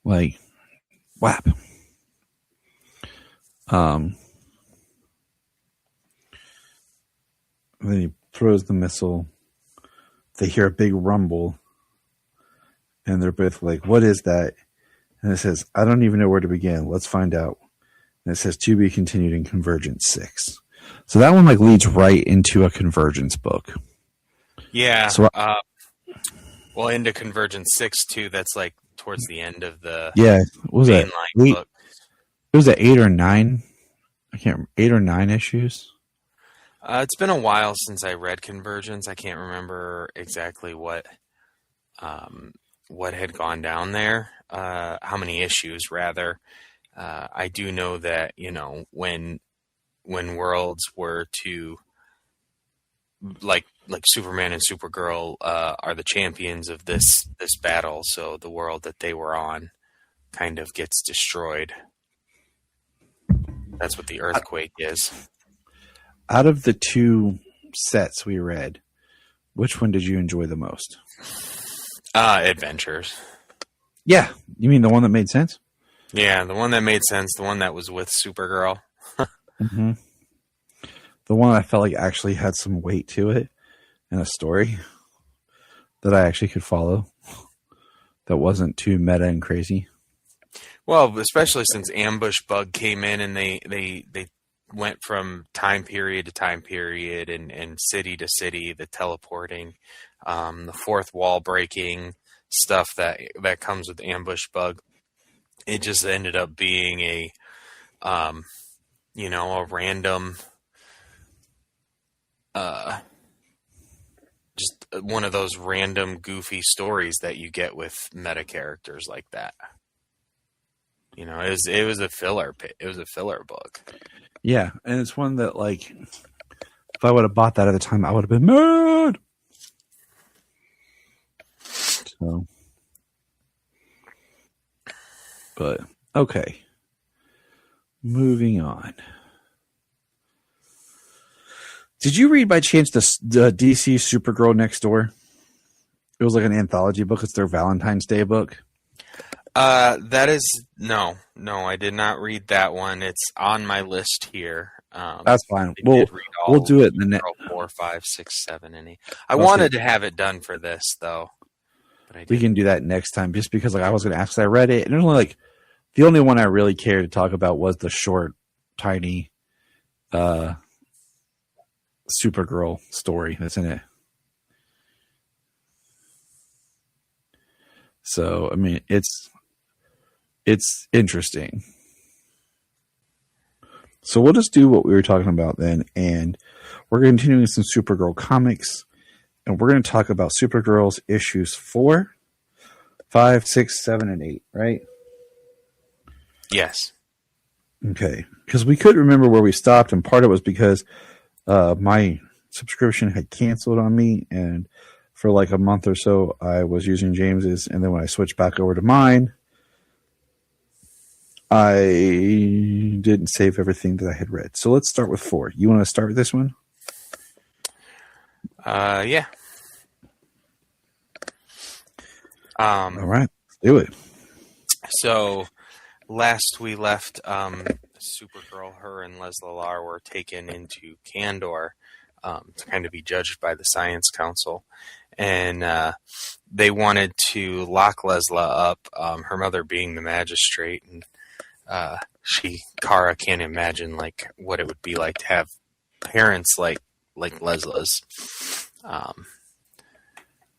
C: Like, whap. Then he throws the missile. They hear a big rumble. And they're both like, what is that? And it says, I don't even know where to begin. Let's find out. And it says, to be continued in Convergence 6. So that one like leads right into a Convergence book.
E: Yeah.
C: So,
E: well, into Convergence 6 too. That's like towards the end of the
C: what was that?
E: Book.
C: It was 8 or 9. I can't remember. 8 or 9 issues.
E: It's been a while since I read Convergence. I can't remember exactly what had gone down there. How many issues, rather. I do know that when worlds were to like Superman and Supergirl are the champions of this battle, so the world that they were on kind of gets destroyed. That's what the earthquake is.
C: Out of the 2 sets we read, which one did you enjoy the most?
E: Adventures.
C: Yeah. You mean the one that made sense?
E: Yeah, the one that made sense, the one that was with Supergirl.
C: Mm-hmm. The one I felt like actually had some weight to it and a story that I actually could follow that wasn't too meta and crazy.
E: Well, especially since Ambush Bug came in and they went from time period to time period and city to city, the teleporting, the fourth wall breaking stuff that comes with Ambush Bug. It just ended up being a random, just one of those random goofy stories that you get with meta characters like that. It was a filler. It was a filler book.
C: Yeah, and it's one that like, if I would have bought that at the time, I would have been mad. So, but okay, moving on. Did you read by chance the DC Supergirl Next Door? It was like an anthology book. It's their Valentine's Day book.
E: That is no, I did not read that one. It's on my list here.
C: That's fine. We'll do it in the next
E: 4, 5, 6, 7, and 8. I wanted to have it done for this though, but I didn't.
C: We can do that next time. Just because like I was going to ask, I read it, and it was only like the only one I really cared to talk about was the short, tiny, Supergirl story that's in it. So I mean, it's interesting. So we'll just do what we were talking about then, and we're continuing some Supergirl comics, and we're going to talk about Supergirl's issues 4, 5, 6, 7, and 8, right?
E: Yes.
C: Okay, because we couldn't remember where we stopped, and part of it was because my subscription had canceled on me, and for like a month or so, I was using James's, and then when I switched back over to mine, I didn't save everything that I had read. So let's start with 4. You want to start with this one?
E: Yeah.
C: All right, let's do it.
E: So last we left Supergirl, her and Leslie Lar were taken into Kandor to kind of be judged by the Science Council. And they wanted to lock Lesla up, her mother being the magistrate. And Kara can't imagine like what it would be like to have parents like Lesla's.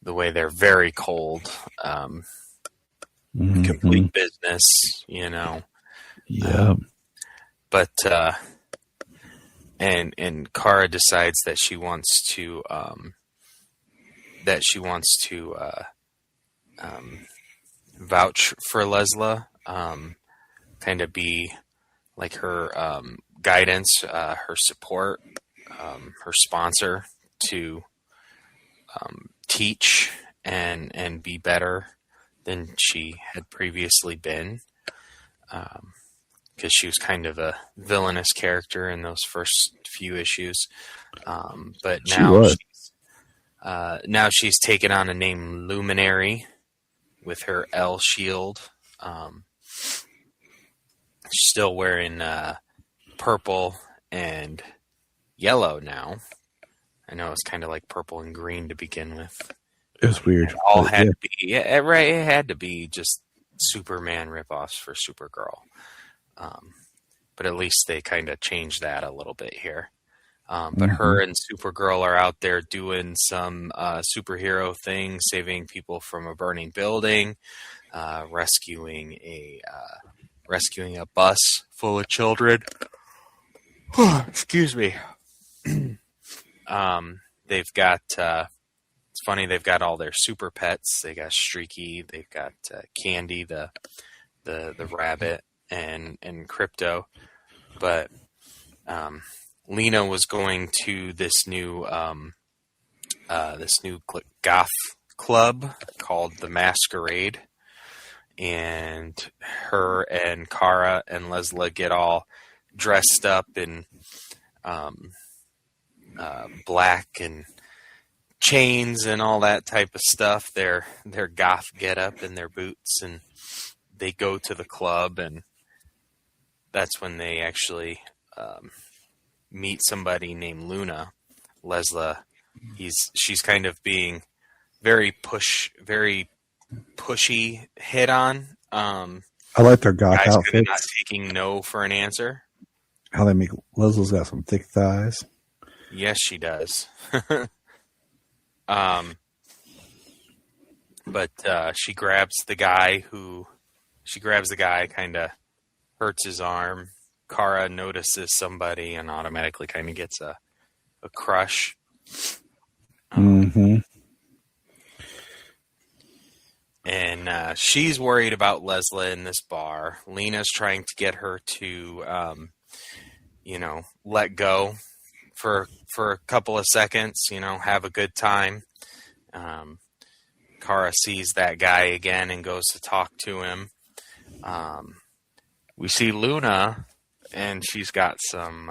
E: The way they're very cold, complete business, Yeah. But and Kara decides that she wants to vouch for Lesla, kind of be like her guidance, her support, her sponsor to teach and be better than she had previously been, because she was kind of a villainous character in those first few issues, but now she's taken on a name Luminary with her L shield. She's still wearing purple and yellow now. I know it's kind of like purple and green to begin with.
C: It was weird.
E: It all had to be, right? It had to be just Superman ripoffs for Supergirl. But at least they kind of changed that a little bit here. But her and Supergirl are out there doing some superhero things, saving people from a burning building, rescuing a bus full of children. Excuse me. They've got it's funny, they've got all their super pets. They got Streaky, they've got Candy, the rabbit, and Crypto. But Lena was going to this new goth club called the Masquerade, and her and Kara and Lesla get all dressed up in black and chains and all that type of stuff. Their goth get up and their boots, and they go to the club, and that's when they actually meet somebody named Luna. Lesla, she's kind of being very pushy hit on.
F: I like their goth outfits.
E: Not taking no for an answer.
F: How they make Lesla's got some thick thighs.
E: Yes, she does. But she grabs the guy, kind of hurts his arm. Kara notices somebody and automatically kind of gets a crush. And she's worried about Lesla in this bar. Lena's trying to get her to, let go for a couple of seconds, have a good time. Kara sees that guy again and goes to talk to him. We see Luna, and she's got some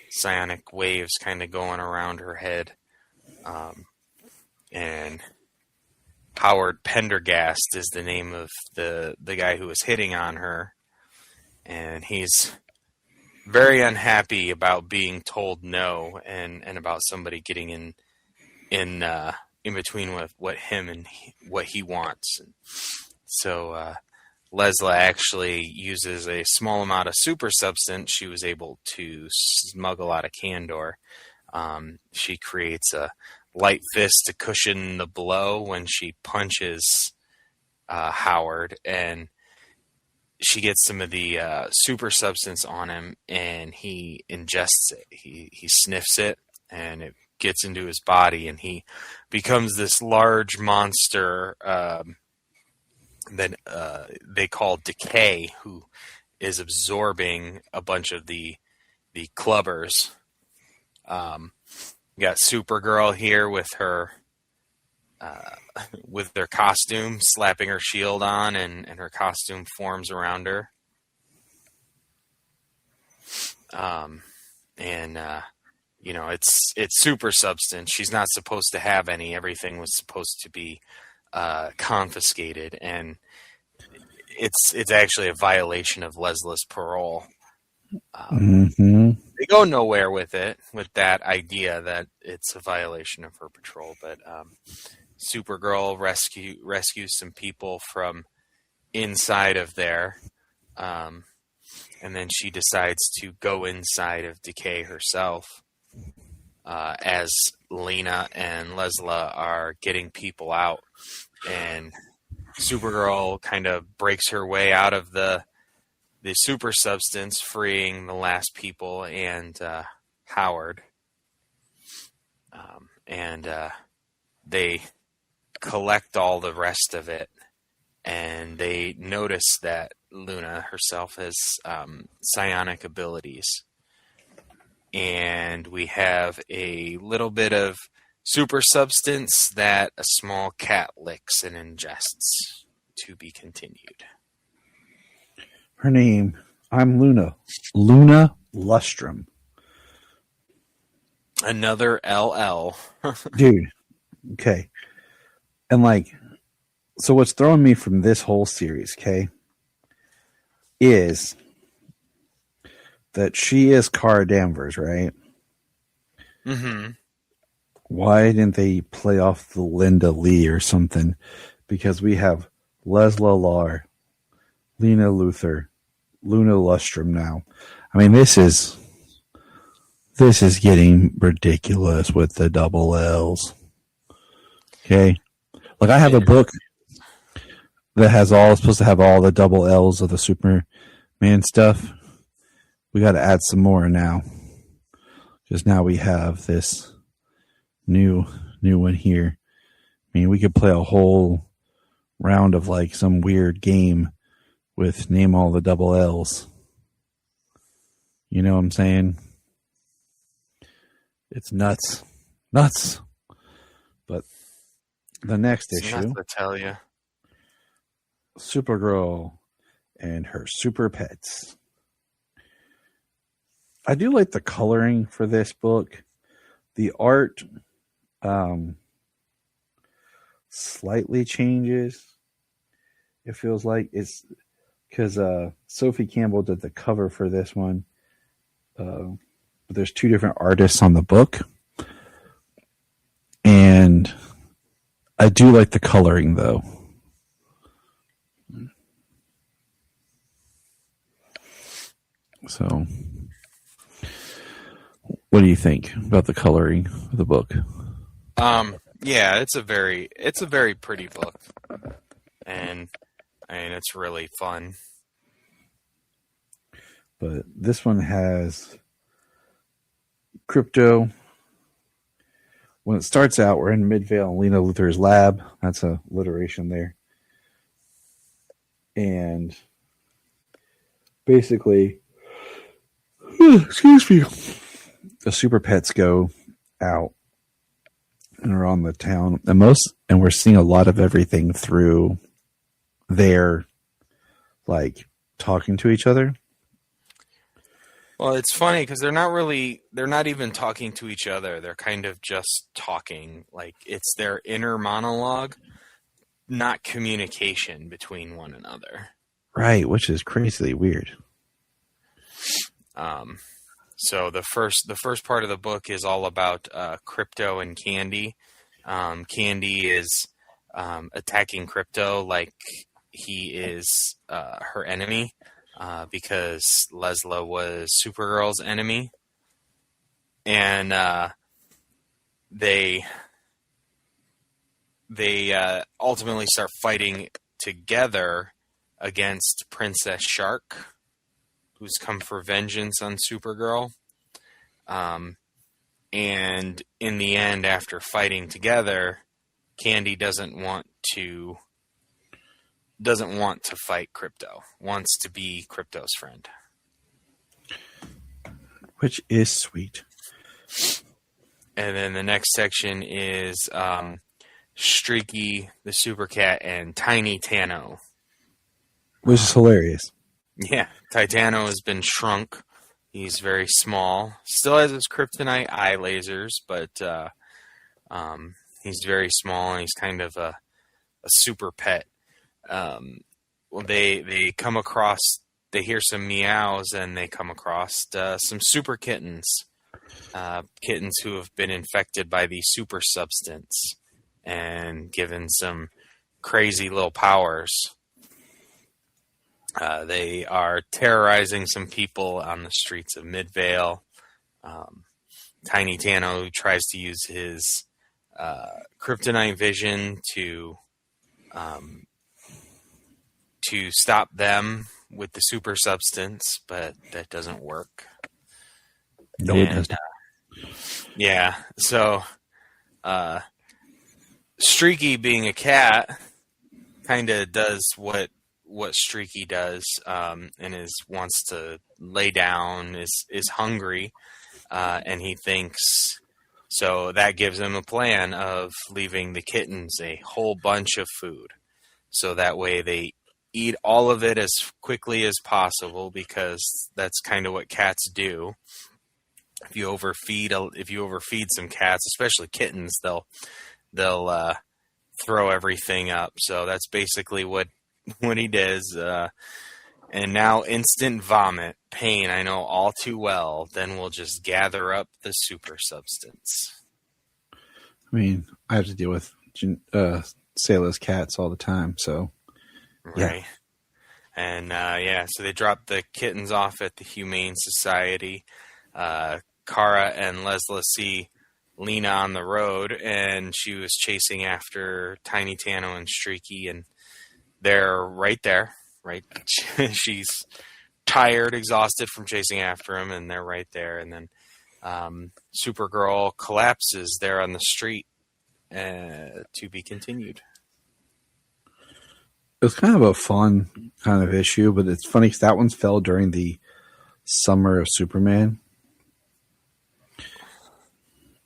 E: psionic waves kind of going around her head. And Howard Pendergast is the name of the guy who was hitting on her. And he's very unhappy about being told no, and about somebody getting in between with what he wants. So Lesla actually uses a small amount of super substance she was able to smuggle out of Kandor. She creates a light fist to cushion the blow when she punches Howard, and she gets some of the super substance on him, and he ingests it. He sniffs it, and it gets into his body, and he becomes this large monster that they call Decay, who is absorbing a bunch of the clubbers. We got Supergirl here with her with their costume, slapping her shield on, and her costume forms around her. It's super substance. She's not supposed to have any. Everything was supposed to be confiscated, and it's actually a violation of Lesla's parole. They go nowhere with it, with that idea that it's a violation of her patrol. But Supergirl rescues some people from inside of there, and then she decides to go inside of Decay herself, as Lena and Lesla are getting people out, and Supergirl kind of breaks her way out of the super substance, freeing the last people and Howard. And they collect all the rest of it, and they notice that Luna herself has psionic abilities. And we have a little bit of super substance that a small cat licks and ingests. To be continued.
C: Her name, I'm Luna. Luna Lustrum.
E: Another LL.
C: Dude. Okay. And like, so what's throwing me from this whole series, okay, is that she is Cara Danvers, right?
E: Mm-hmm.
C: Why didn't they play off the Linda Lee or something? Because we have Lesla Lar, Lena Luthor, Luna Lustrum now. I mean, this is getting ridiculous with the double L's. Okay? Like, I have a book that has supposed to have all the double L's of the Superman stuff. We got to add some more now. Because now we have this new one here. I mean, we could play a whole round of like some weird game with name all the double L's. You know what I'm saying? It's nuts. Nuts. But the next issue,
E: I tell you,
C: Supergirl and her super pets. I do like the coloring for this book. The art slightly changes. It feels like it's because Sophie Campbell did the cover for this one. But there's two different artists on the book. And I do like the coloring, though. So, what do you think about the coloring of the book?
E: Yeah, it's a very pretty book, and I mean it's really fun.
C: But this one has Crypto. When it starts out, we're in Midvale and Lena Luthor's lab. That's a alliteration there. And basically, excuse me, the super pets go out and are on the town. And we're seeing a lot of everything through their, like, talking to each other.
E: Well, it's funny because they're not even talking to each other. They're kind of just talking. Like, it's their inner monologue, not communication between one another.
C: Right, which is crazily weird.
E: So the first part of the book is all about Crypto and Candy. Candy is attacking Crypto like he is her enemy. Because Lesla was Supergirl's enemy, and they ultimately start fighting together against Princess Shark, who's come for vengeance on Supergirl. And in the end, after fighting together, Candy doesn't want to fight Crypto, wants to be Crypto's friend.
C: Which is sweet.
E: And then the next section is Streaky, the Super Cat, and Tiny Tano.
C: Which is hilarious.
E: Yeah, Titano has been shrunk. He's very small. Still has his kryptonite eye lasers, but he's very small, and he's kind of a super pet. Well, they come across they hear some meows and they come across some super kittens. Kittens who have been infected by the super substance and given some crazy little powers. They are terrorizing some people on the streets of Midvale. Tiny Tano tries to use his kryptonite vision to stop them with the super substance, but that doesn't work.
C: No, it doesn't.
E: Yeah, so Streaky, being a cat, kind of does what Streaky does, and wants to lay down, is hungry, and he thinks, so that gives him a plan of leaving the kittens a whole bunch of food, so that way they eat all of it as quickly as possible, because that's kind of what cats do. If you overfeed some cats, especially kittens, they'll throw everything up. So that's basically what he does. And now instant vomit, pain, I know all too well. Then we'll just gather up the super substance.
C: I mean, I have to deal with Sayla's cats all the time, so
E: right. Yeah. And so they drop the kittens off at the Humane Society. Kara and Leslie see Lena on the road, and she was chasing after Tiny Tano and Streaky, and they're right there. Right, she's tired, exhausted from chasing after him, and they're right there. And then Supergirl collapses there on the street. To be continued.
C: It was kind of a fun kind of issue, but it's funny because that one fell during the summer of Superman.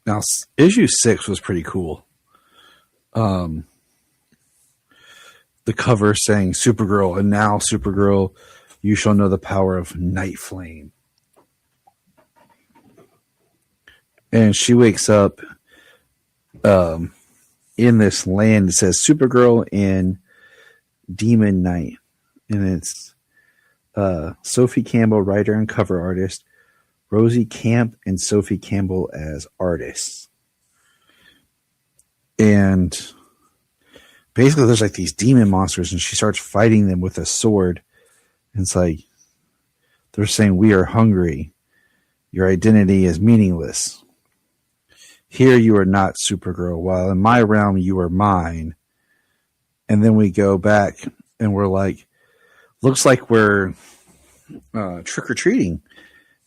C: Now, issue 6 was pretty cool. The cover saying Supergirl, and now Supergirl, you shall know the power of Night Flame. And she wakes up in this land that says Supergirl in Demon Night. And it's Sophie Campbell, writer and cover artist, Rosie Camp and Sophie Campbell as artists. And basically there's like these demon monsters, and she starts fighting them with a sword. And it's like, they're saying, we are hungry. Your identity is meaningless. Here you are not Supergirl, while in my realm you are mine. And then we go back and we're like, looks like we're trick-or-treating.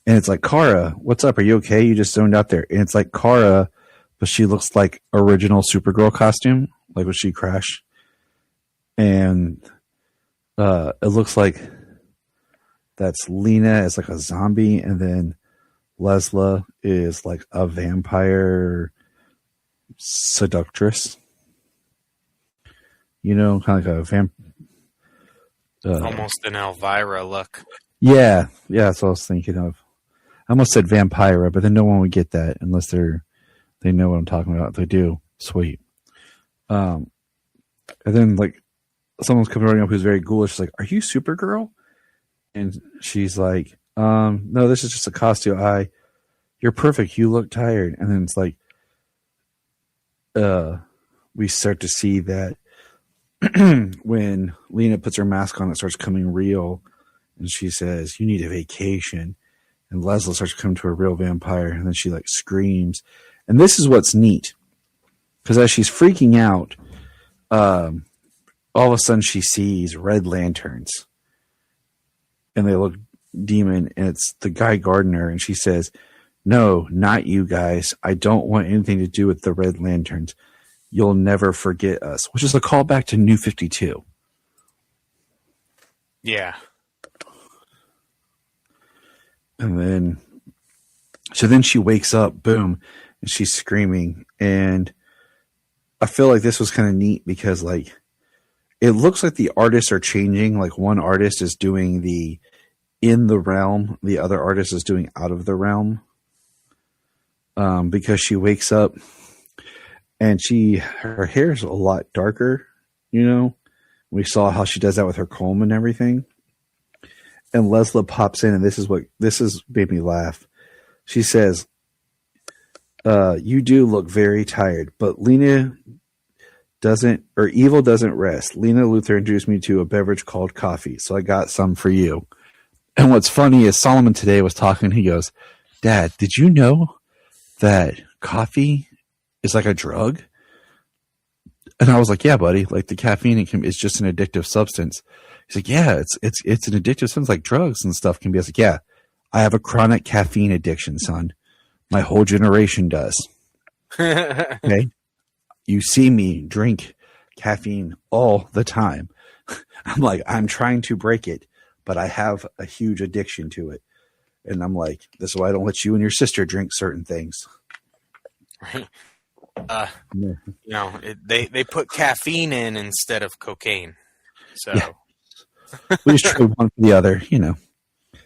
C: And it's like, Kara, what's up? Are you okay? You just zoned out there. And it's like Kara, but she looks like original Supergirl costume, like when she crashed. And it looks like that's Lena as like a zombie, and then Lesla is like a vampire seductress. You know, kind of like a
E: almost an Elvira look.
C: Yeah, that's what I was thinking of. I almost said Vampira, but then no one would get that unless they know what I'm talking about. If they do, sweet. And then like someone's coming running up who's very ghoulish. She's like, "Are you Supergirl?" And she's like, "No, this is just a costume. You're perfect. You look tired." And then it's like, we start to see that when Lena puts her mask on, it starts coming real, and she says, "You need a vacation." And Leslie starts coming to a real vampire, and then she like screams. And this is what's neat, because as she's freaking out, all of a sudden she sees red lanterns, and they look demon, and it's the Guy Gardner, and she says, "No, not you guys. I don't want anything to do with the red lanterns. You'll never forget us," which is a callback to New 52.
E: Yeah.
C: And then, so then she wakes up, boom, and she's screaming. And I feel like this was kind of neat because, like, it looks like the artists are changing. Like, one artist is doing the in the realm, the other artist is doing out of the realm. Because she wakes up and her hair is a lot darker, you know. We saw how she does that with her comb and everything. And Leslie pops in, and this is made me laugh. She says, you do look very tired, but Evil doesn't rest. Lena Luthor introduced me to a beverage called coffee, so I got some for you. And what's funny is Solomon today was talking, he goes, Dad, did you know that coffee is like a drug? And I was like, yeah, buddy, like the caffeine is just an addictive substance. He's like, yeah, it's an addictive substance like drugs and stuff can be. I was like, yeah, I have a chronic caffeine addiction, son. My whole generation does. Okay? You see me drink caffeine all the time. I'm like, I'm trying to break it, but I have a huge addiction to it. And I'm like, this is why I don't let you and your sister drink certain things.
E: Right. They put caffeine in instead of cocaine. So
C: yeah. We just trade one for the other,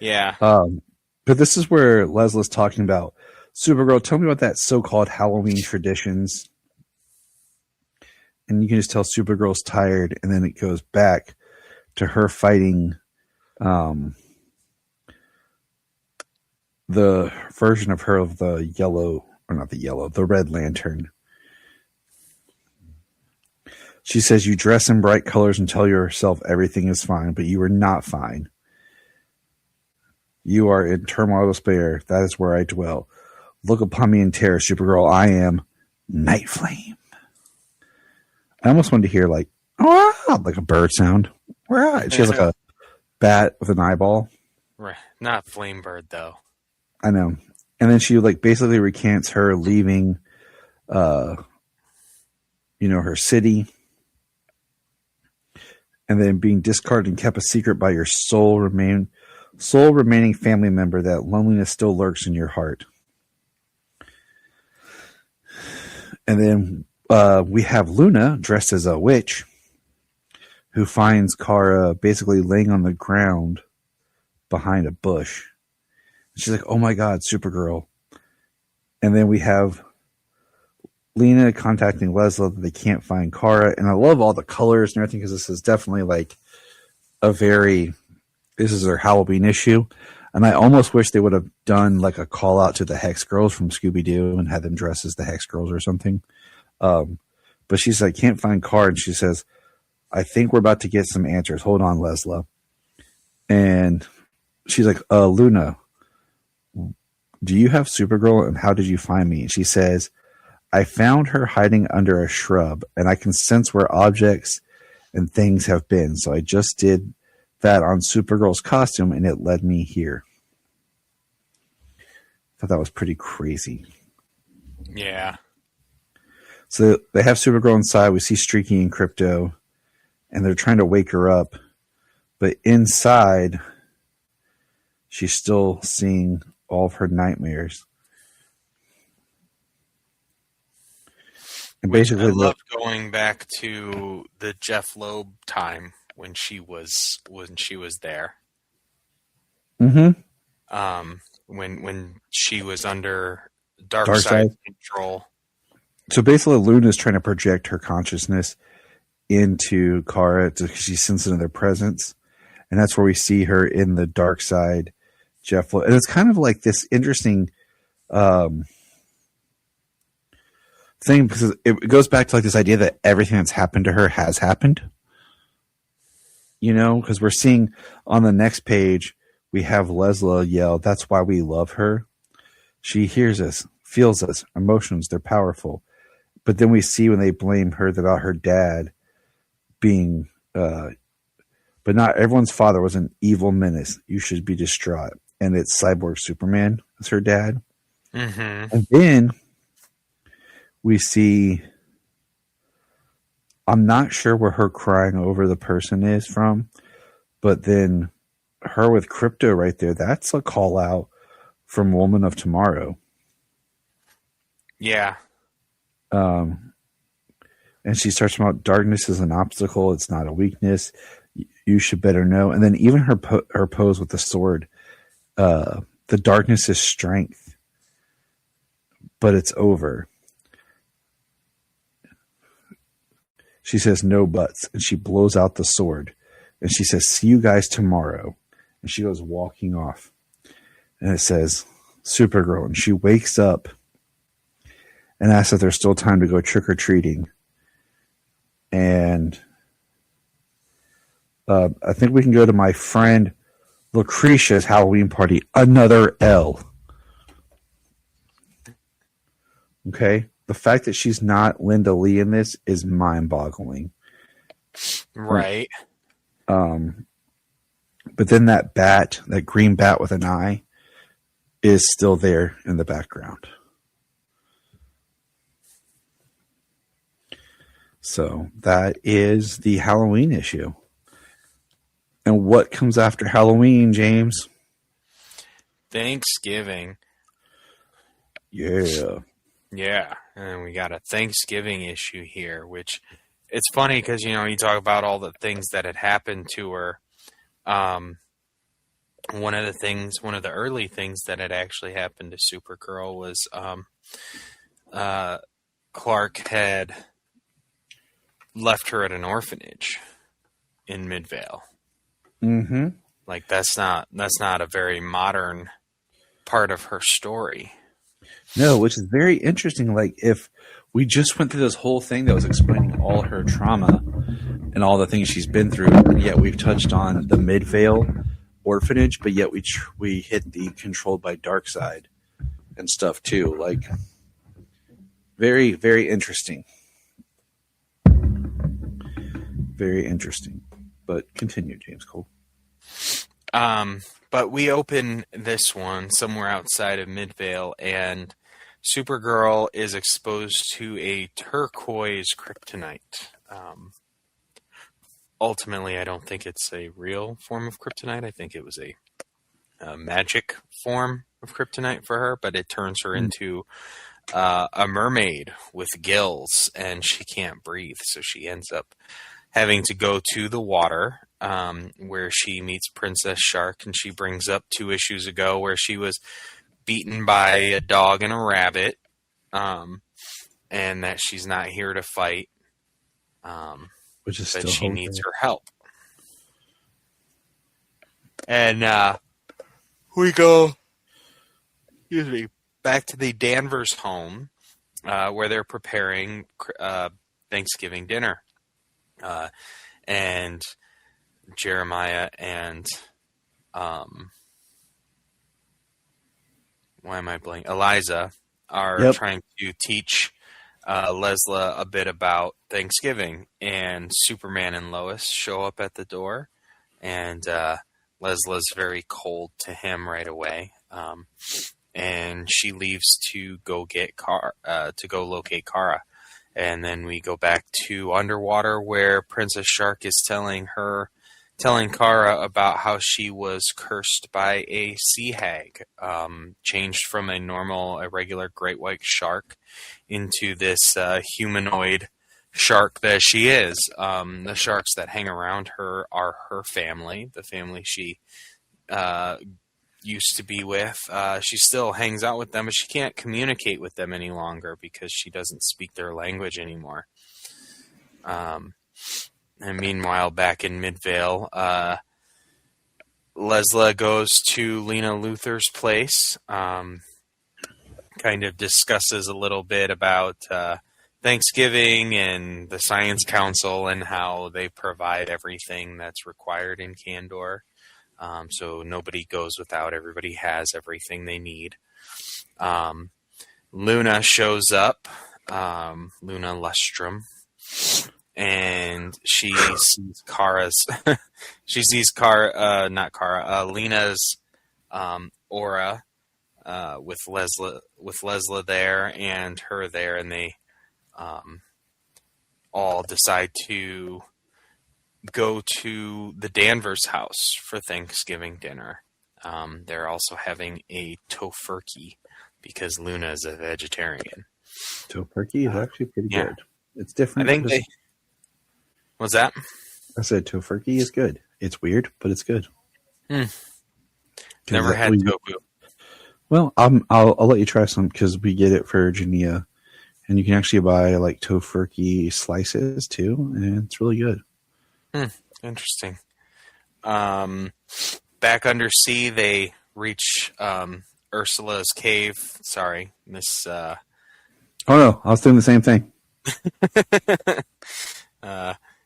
E: Yeah.
C: But this is where Leslie's talking about Supergirl. Tell me about that so-called Halloween traditions. And you can just tell Supergirl's tired, and then it goes back to her fighting the version of her of the the Red Lantern. She says, you dress in bright colors and tell yourself everything is fine, but you are not fine. You are in turmoil despair. That is where I dwell. Look upon me in terror, Supergirl. I am Night Flame. I almost wanted to hear like a bird sound. She has like a bat with an eyeball.
E: Right. Not Flame Bird, though.
C: I know. And then she like basically recants her leaving, her city. And then being discarded and kept a secret by your sole remaining family member, that loneliness still lurks in your heart. And then we have Luna dressed as a witch who finds Kara basically laying on the ground behind a bush. She's like, oh my God, Supergirl. And then we have Lena contacting Leslie that they can't find Kara. And I love all the colors and everything because this is definitely like this is their Halloween issue. And I almost wish they would have done like a call out to the Hex Girls from Scooby-Doo and had them dress as the Hex Girls or something. But she's like, can't find Kara. And she says, I think we're about to get some answers. Hold on, Leslie. And she's like, Luna, do you have Supergirl and how did you find me? And she says, I found her hiding under a shrub and I can sense where objects and things have been. So I just did that on Supergirl's costume and it led me here. I thought that was pretty crazy.
E: Yeah.
C: So they have Supergirl inside. We see Streaky and Crypto and they're trying to wake her up. But inside, she's still seeing all of her nightmares. And basically,
E: I love going back to the Jeff Loeb time when she was there.
C: Mm-hmm.
E: When she was under Darkseid control.
C: So basically, Luna's trying to project her consciousness into Kara because she's sensitive to their presence, and that's where we see her in the Darkseid Jeff Loeb. And it's kind of like this interesting thing because it goes back to like this idea that everything that's happened to her has happened. Because we're seeing on the next page, we have Leslie yell, that's why we love her. She hears us, feels us, emotions, they're powerful. But then we see when they blame her about her dad being, but not everyone's father was an evil menace. You should be distraught. And it's Cyborg Superman as her dad.
E: Mm-hmm.
C: And then we see, I'm not sure where her crying over the person is from, but then her with Crypto right there, that's a call out from Woman of Tomorrow.
E: Yeah.
C: And she starts about darkness is an obstacle. It's not a weakness. You should better know. And then even her pose with the sword, the darkness is strength, but it's over. She says no buts, and she blows out the sword. And she says, see you guys tomorrow.
F: and she goes walking off. And it says Supergirl, and she wakes up and asks if there's still time to go trick-or-treating. And I think we can go to my friend Lucretia's Halloween party. Another L. Okay? The fact that she's not Linda Lee in this is mind-boggling.
E: Right.
F: But then that bat, that green bat with an eye, is still there in the background. So that is the Halloween issue. And what comes after Halloween, James?
E: Thanksgiving.
F: Yeah.
E: Yeah, and we got a Thanksgiving issue here, which it's funny because, you know, you talk about all the things that had happened to her. One of the early things that had actually happened to Supergirl was Clark had left her at an orphanage in Midvale.
F: Mm-hmm.
E: Like that's not a very modern part of her story.
F: No, which is very interesting. Like, if we just went through this whole thing that was explaining all her trauma and all the things she's been through, and yet we've touched on the Midvale orphanage, but yet we hit the controlled by Darkseid and stuff too. Like, very, very interesting. Very interesting. But continue, James Cole.
E: But we open this one somewhere outside of Midvale, and Supergirl is exposed to a turquoise kryptonite. Ultimately, I don't think it's a real form of kryptonite. I think it was a magic form of kryptonite for her, but it turns her into a mermaid with gills, and she can't breathe, so she ends up having to go to the water, where she meets Princess Shark, and she brings up 2 issues ago where she was beaten by a dog and a rabbit, and that she's not here to fight,
F: Which is
E: that
F: still
E: she needs her help. And we go, back to the Danvers home, where they're preparing Thanksgiving dinner. And Jeremiah and Eliza are trying to teach Leslie a bit about Thanksgiving, and Superman and Lois show up at the door, and Leslie's very cold to him right away, and she leaves to go locate Kara. And then we go back to underwater, where Princess Shark is telling Kara about how she was cursed by a sea hag, changed from a regular great white shark into this humanoid shark that she is. The sharks that hang around her are her family, the family she used to be with. She still hangs out with them, but she can't communicate with them any longer because she doesn't speak their language anymore. And meanwhile, back in Midvale, Leslie goes to Lena Luthor's place, kind of discusses a little bit about Thanksgiving and the Science Council and how they provide everything that's required in Kandor. So nobody goes without. Everybody has everything they need. Luna shows up, Luna Lustrum, and she sees Lena's aura with Leslie there and her there, and they all decide to go to the Danvers house for Thanksgiving dinner. They're also having a tofurkey because Luna is a vegetarian.
F: Tofurkey is actually pretty good. It's different.
E: I think what's that?
F: I said tofurkey is good. It's weird, but it's good.
E: Never had tofu.
F: Well, I'll let you try some because we get it for Jania, and you can actually buy like tofurkey slices too, and it's really good.
E: Interesting. back under sea, they reach Ursula's cave. Sorry, Miss.
F: Oh no, I was doing the same thing.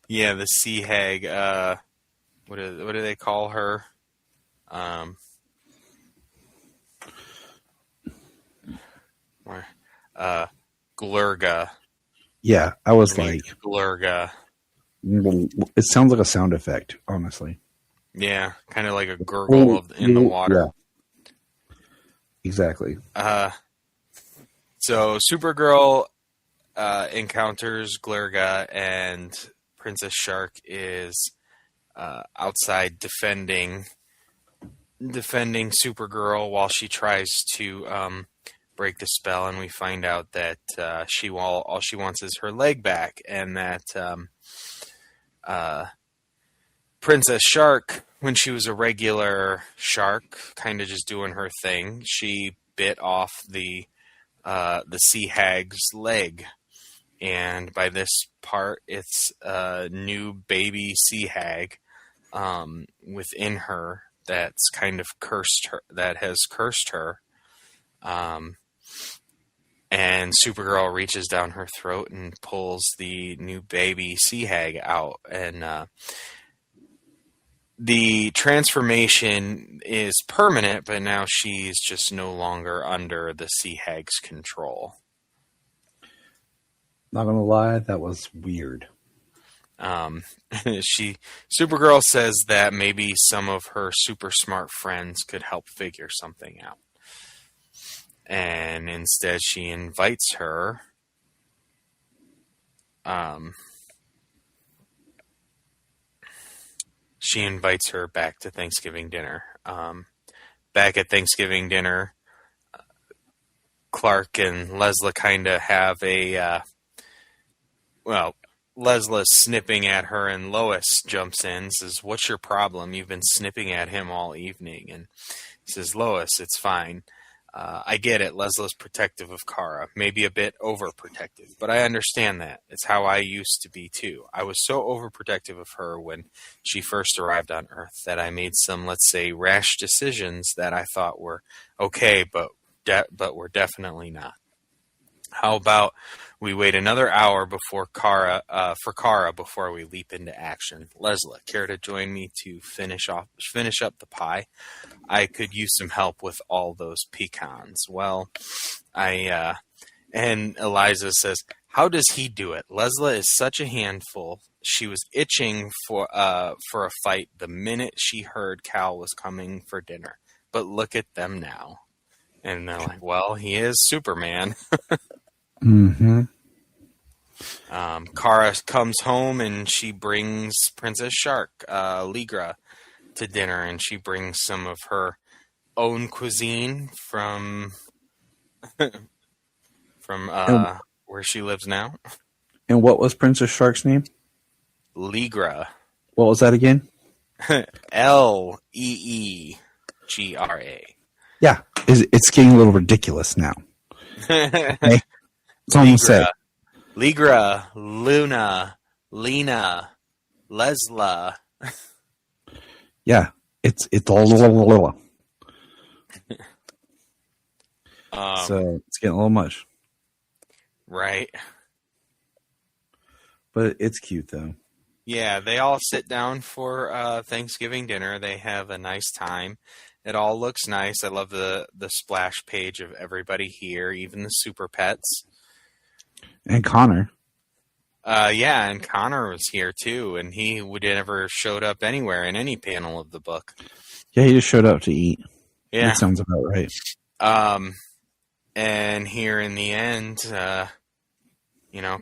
E: Yeah, the sea hag. What do they call her? Glurga.
F: Yeah, I was like,
E: Glurga.
F: it sounds like a sound effect, honestly.
E: Yeah, kind of like a gurgle in the water.
F: Yeah. Exactly.
E: So Supergirl encounters Glurga, and Princess Shark is outside defending Supergirl while she tries to break the spell, and we find out that all she wants is her leg back, and that Princess Shark, when she was a regular shark, kind of just doing her thing, she bit off the sea hag's leg, and by this part, it's a new baby sea hag within her that's kind of cursed her. That has cursed her. And Supergirl reaches down her throat and pulls the new baby sea hag out, and the transformation is permanent, but now she's just no longer under the sea hag's control.
F: Not gonna lie, that was weird.
E: Supergirl says that maybe some of her super smart friends could help figure something out. And instead she invites her back to Thanksgiving dinner. Back at Thanksgiving dinner, Clark and Leslie kind of have a Lesla's snipping at her, and Lois jumps in and says, "What's your problem? You've been snipping at him all evening." And he says, "Lois, it's fine. I get it. Lesla's protective of Kara, maybe a bit overprotective, but I understand that. It's how I used to be too. I was so overprotective of her when she first arrived on Earth that I made some, let's say, rash decisions that I thought were okay, but were definitely not. How about we wait another hour for Kara before we leap into action? Leslie, care to join me to finish up the pie? I could use some help with all those pecans." Well, and Eliza says, "How does he do it? Leslie is such a handful. She was itching for a fight the minute she heard Cal was coming for dinner. But look at them now." And they're like, "Well, he is Superman."
F: Mm-hmm.
E: Kara comes home and she brings Princess Shark, Ligra, to dinner, and she brings some of her own cuisine from where she lives now.
F: And what was Princess Shark's name?
E: Ligra.
F: What was that again?
E: Leegra.
F: Yeah, it's getting a little ridiculous now. Okay? It's almost said.
E: Ligra, Luna, Lena, Lesla.
F: Yeah, it's all. So it's getting a little much.
E: Right.
F: But it's cute though.
E: Yeah, they all sit down for Thanksgiving dinner. They have a nice time. It all looks nice. I love the splash page of everybody here, even the super pets.
F: And Connor.
E: Yeah, and Connor was here too, and he never showed up anywhere in any panel of the book.
F: Yeah, he just showed up to eat.
E: Yeah.
F: That sounds about right.
E: And here in the end,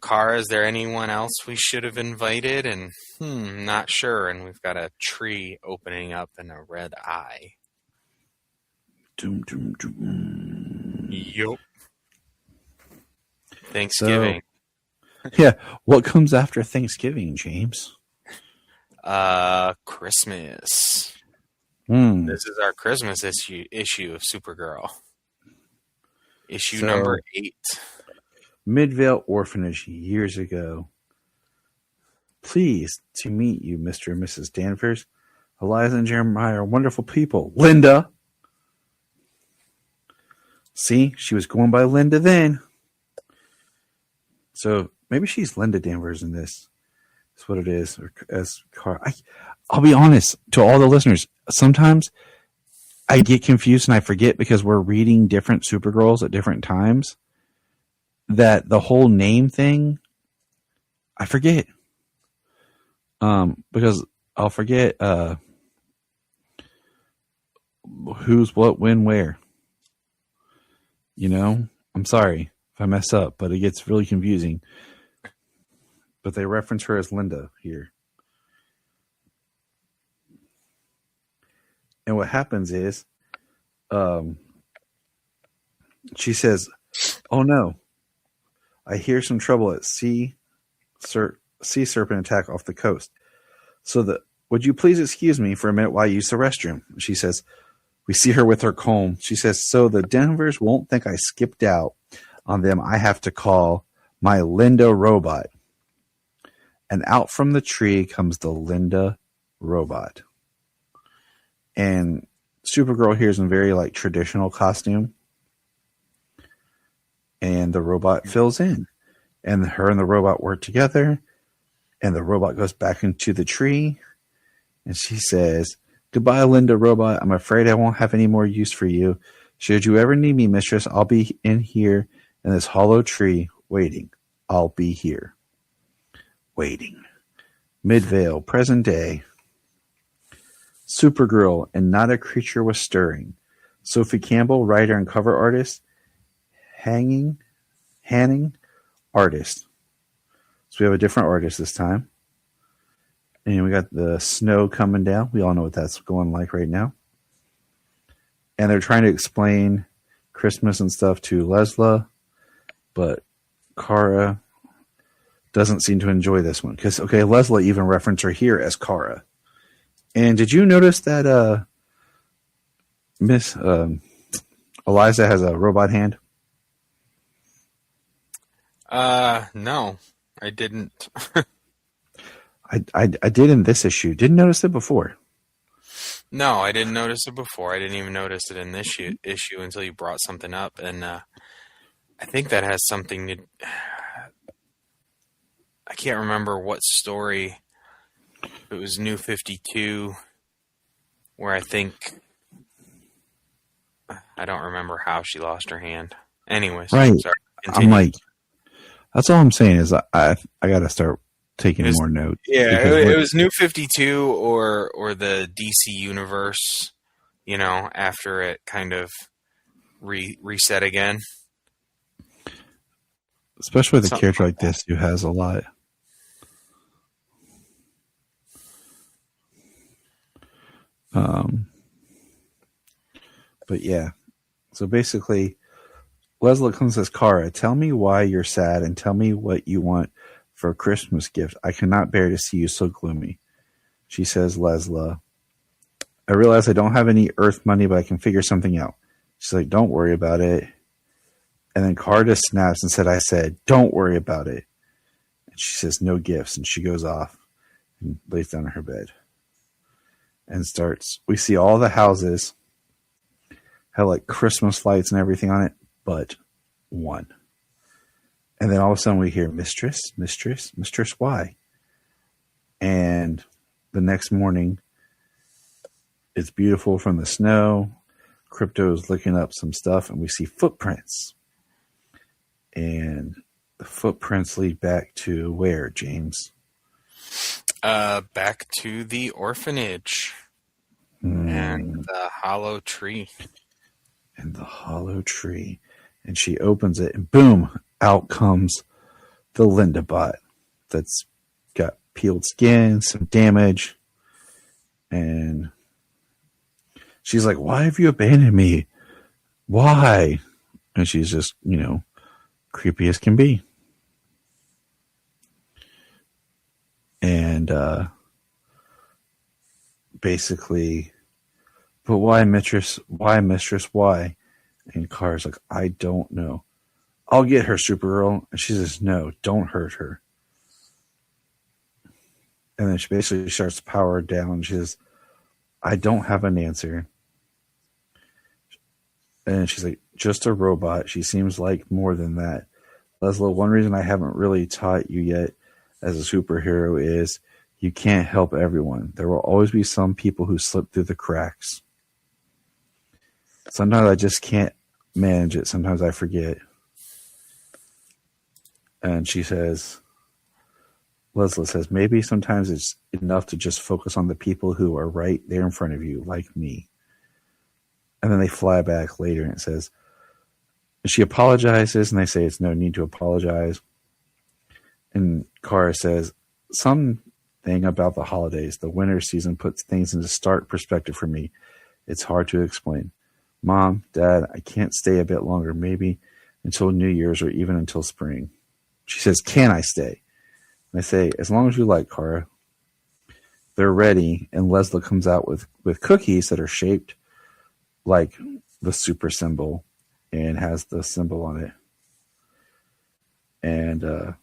E: Kara, is there anyone else we should have invited? And not sure. And we've got a tree opening up and a red eye.
F: Doom, doom, doom.
E: Yup. Thanksgiving.
F: Yeah. What comes after Thanksgiving, James?
E: Christmas.
F: This
E: is our Christmas issue of Supergirl. Issue number 8.
F: Midvale Orphanage years ago. Pleased to meet you, Mr. and Mrs. Danvers. Eliza and Jeremiah are wonderful people. Linda. See, she was going by Linda then. So maybe she's Linda Danvers in this. That's what it is. Or as Kara. I'll be honest to all the listeners. Sometimes I get confused and I forget because we're reading different Supergirls at different times. That the whole name thing, I forget. Because I'll forget who's what, when, where. You know, I'm sorry if I mess up, but it gets really confusing. But they reference her as Linda here. And what happens is, she says, "Oh no, I hear some trouble at sea serpent attack off the coast. Would you please excuse me for a minute while I use the restroom?" She says, we see her with her comb. She says, "So the Denvers won't think I skipped out on them. I have to call my Linda robot." And out from the tree comes the Linda robot. And Supergirl here is in very like traditional costume. And the robot fills in. And her and the robot work together. And the robot goes back into the tree. And she says, "Goodbye, Linda robot. I'm afraid I won't have any more use for you. Should you ever need me, mistress, I'll be in here in this hollow tree waiting. I'll be here." Waiting. Midvale, present day. Supergirl, and not a creature was stirring. Sophie Campbell, writer and cover artist. Hanning, artist. So we have a different artist this time. And we got the snow coming down. We all know what that's going like right now. And they're trying to explain Christmas and stuff to Leslie, but Kara doesn't seem to enjoy this one. Because, okay, Leslie even referenced her here as Kara. And did you notice that Miss Eliza has a robot hand?
E: No, I didn't.
F: I did in this issue. Didn't notice it before.
E: No, I didn't notice it before. I didn't even notice it in this issue until you brought something up. And I think that has something to... I can't remember what story. It was New 52, where I think... I don't remember how she lost her hand. Anyways,
F: right.
E: Sorry, continue.
F: I'm like... That's all I'm saying is I got to start taking more notes.
E: Yeah, it was New 52 or the DC universe, you know, after it kind of reset again.
F: Especially with a character like this who has a lot. But yeah. So basically, Leslie comes and says, "Kara, tell me why you're sad and tell me what you want for a Christmas gift. I cannot bear to see you so gloomy." She says, "Leslie, I realize I don't have any Earth money, but I can figure something out." She's like, "Don't worry about it." And then Kara just snaps and said, "I said, don't worry about it." And she says, "No gifts." And she goes off and lays down in her bed and starts. We see all the houses have like Christmas lights and everything on it, but one. And then all of a sudden we hear, "Mistress, mistress, mistress, why?" And the next morning, it's beautiful from the snow. Crypto's looking up some stuff, and we see footprints. And the footprints lead back to where, James?
E: Back to the orphanage. And the hollow tree.
F: And the hollow tree. And she opens it, and boom, out comes the Linda bot that's got peeled skin, some damage. And she's like, "Why have you abandoned me? Why?" And she's just, creepy as can be. And basically, "But why, mistress? Why, mistress? Why?" And Kara's like, "I don't know. I'll get her, Supergirl." And she says, "No, don't hurt her." And then she basically starts to power down. She says, I don't have an answer. And she's like, just a robot. She seems like more than that. Leslie, one reason I haven't really taught you yet as a superhero is you can't help everyone. There will always be some people who slip through the cracks. Sometimes I just can't manage it. Sometimes I forget. And she says, Leslie says, maybe sometimes it's enough to just focus on the people who are right there in front of you, like me. And then they fly back later and it says, she apologizes and they say it's no need to apologize. And Kara says, something about the holidays, the winter season puts things into stark perspective for me. It's hard to explain. Mom, Dad, I can't stay a bit longer, maybe until New Year's or even until spring. She says, can I stay? And I say, as long as you like, Kara. They're ready, and Leslie comes out with cookies that are shaped like the super symbol and has the symbol on it. And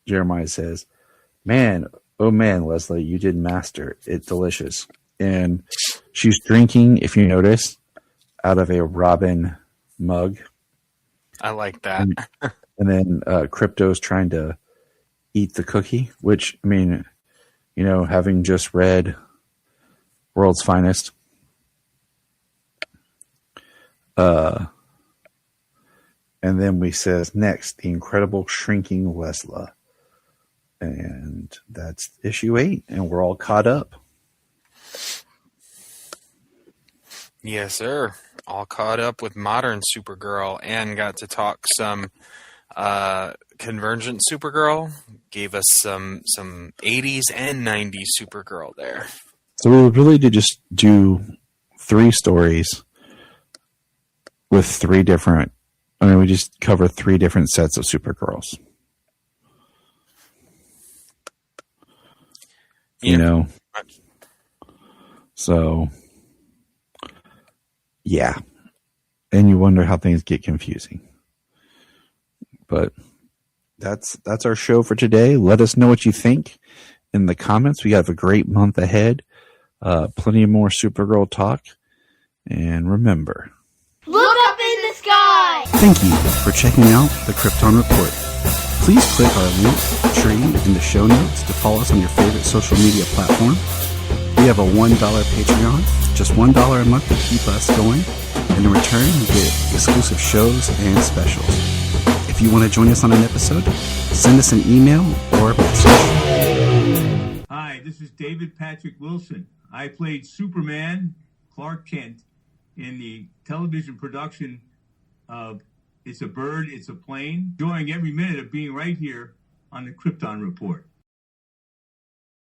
F: Jeremiah says, man, oh man, Leslie, you did master. It's delicious. And she's drinking, if you notice, out of a Robin mug.
E: I like that.
F: And then Crypto's trying to eat the cookie, which, I mean, you know, having just read World's Finest, and then we says next, the incredible shrinking Lesla. And that's issue 8, and we're all caught up.
E: Yes, sir. All caught up with modern Supergirl and got to talk some Convergence Supergirl. Gave us some 80s and 90s Supergirl there.
F: So we really did just do 3 stories with 3 different, I mean, we just cover 3 different sets of Supergirls. You know? So, yeah. And you wonder how things get confusing. But that's our show for today. Let us know what you think in the comments. We have a great month ahead. Plenty more Supergirl talk. And remember,
G: look up in the sky!
C: Thank you for checking out the Krypton Report. Please click our link tree in the show notes to follow us on your favorite social media platform. We have a $1 Patreon, just $1 a month to keep us going. And in return, you get exclusive shows and specials. If you want to join us on an episode, send us an email or a message.
H: Hi, this is David Patrick Wilson. I played Superman, Clark Kent, in the television production of It's a Bird, It's a Plane. Enjoying every minute of being right here on the Krypton Report.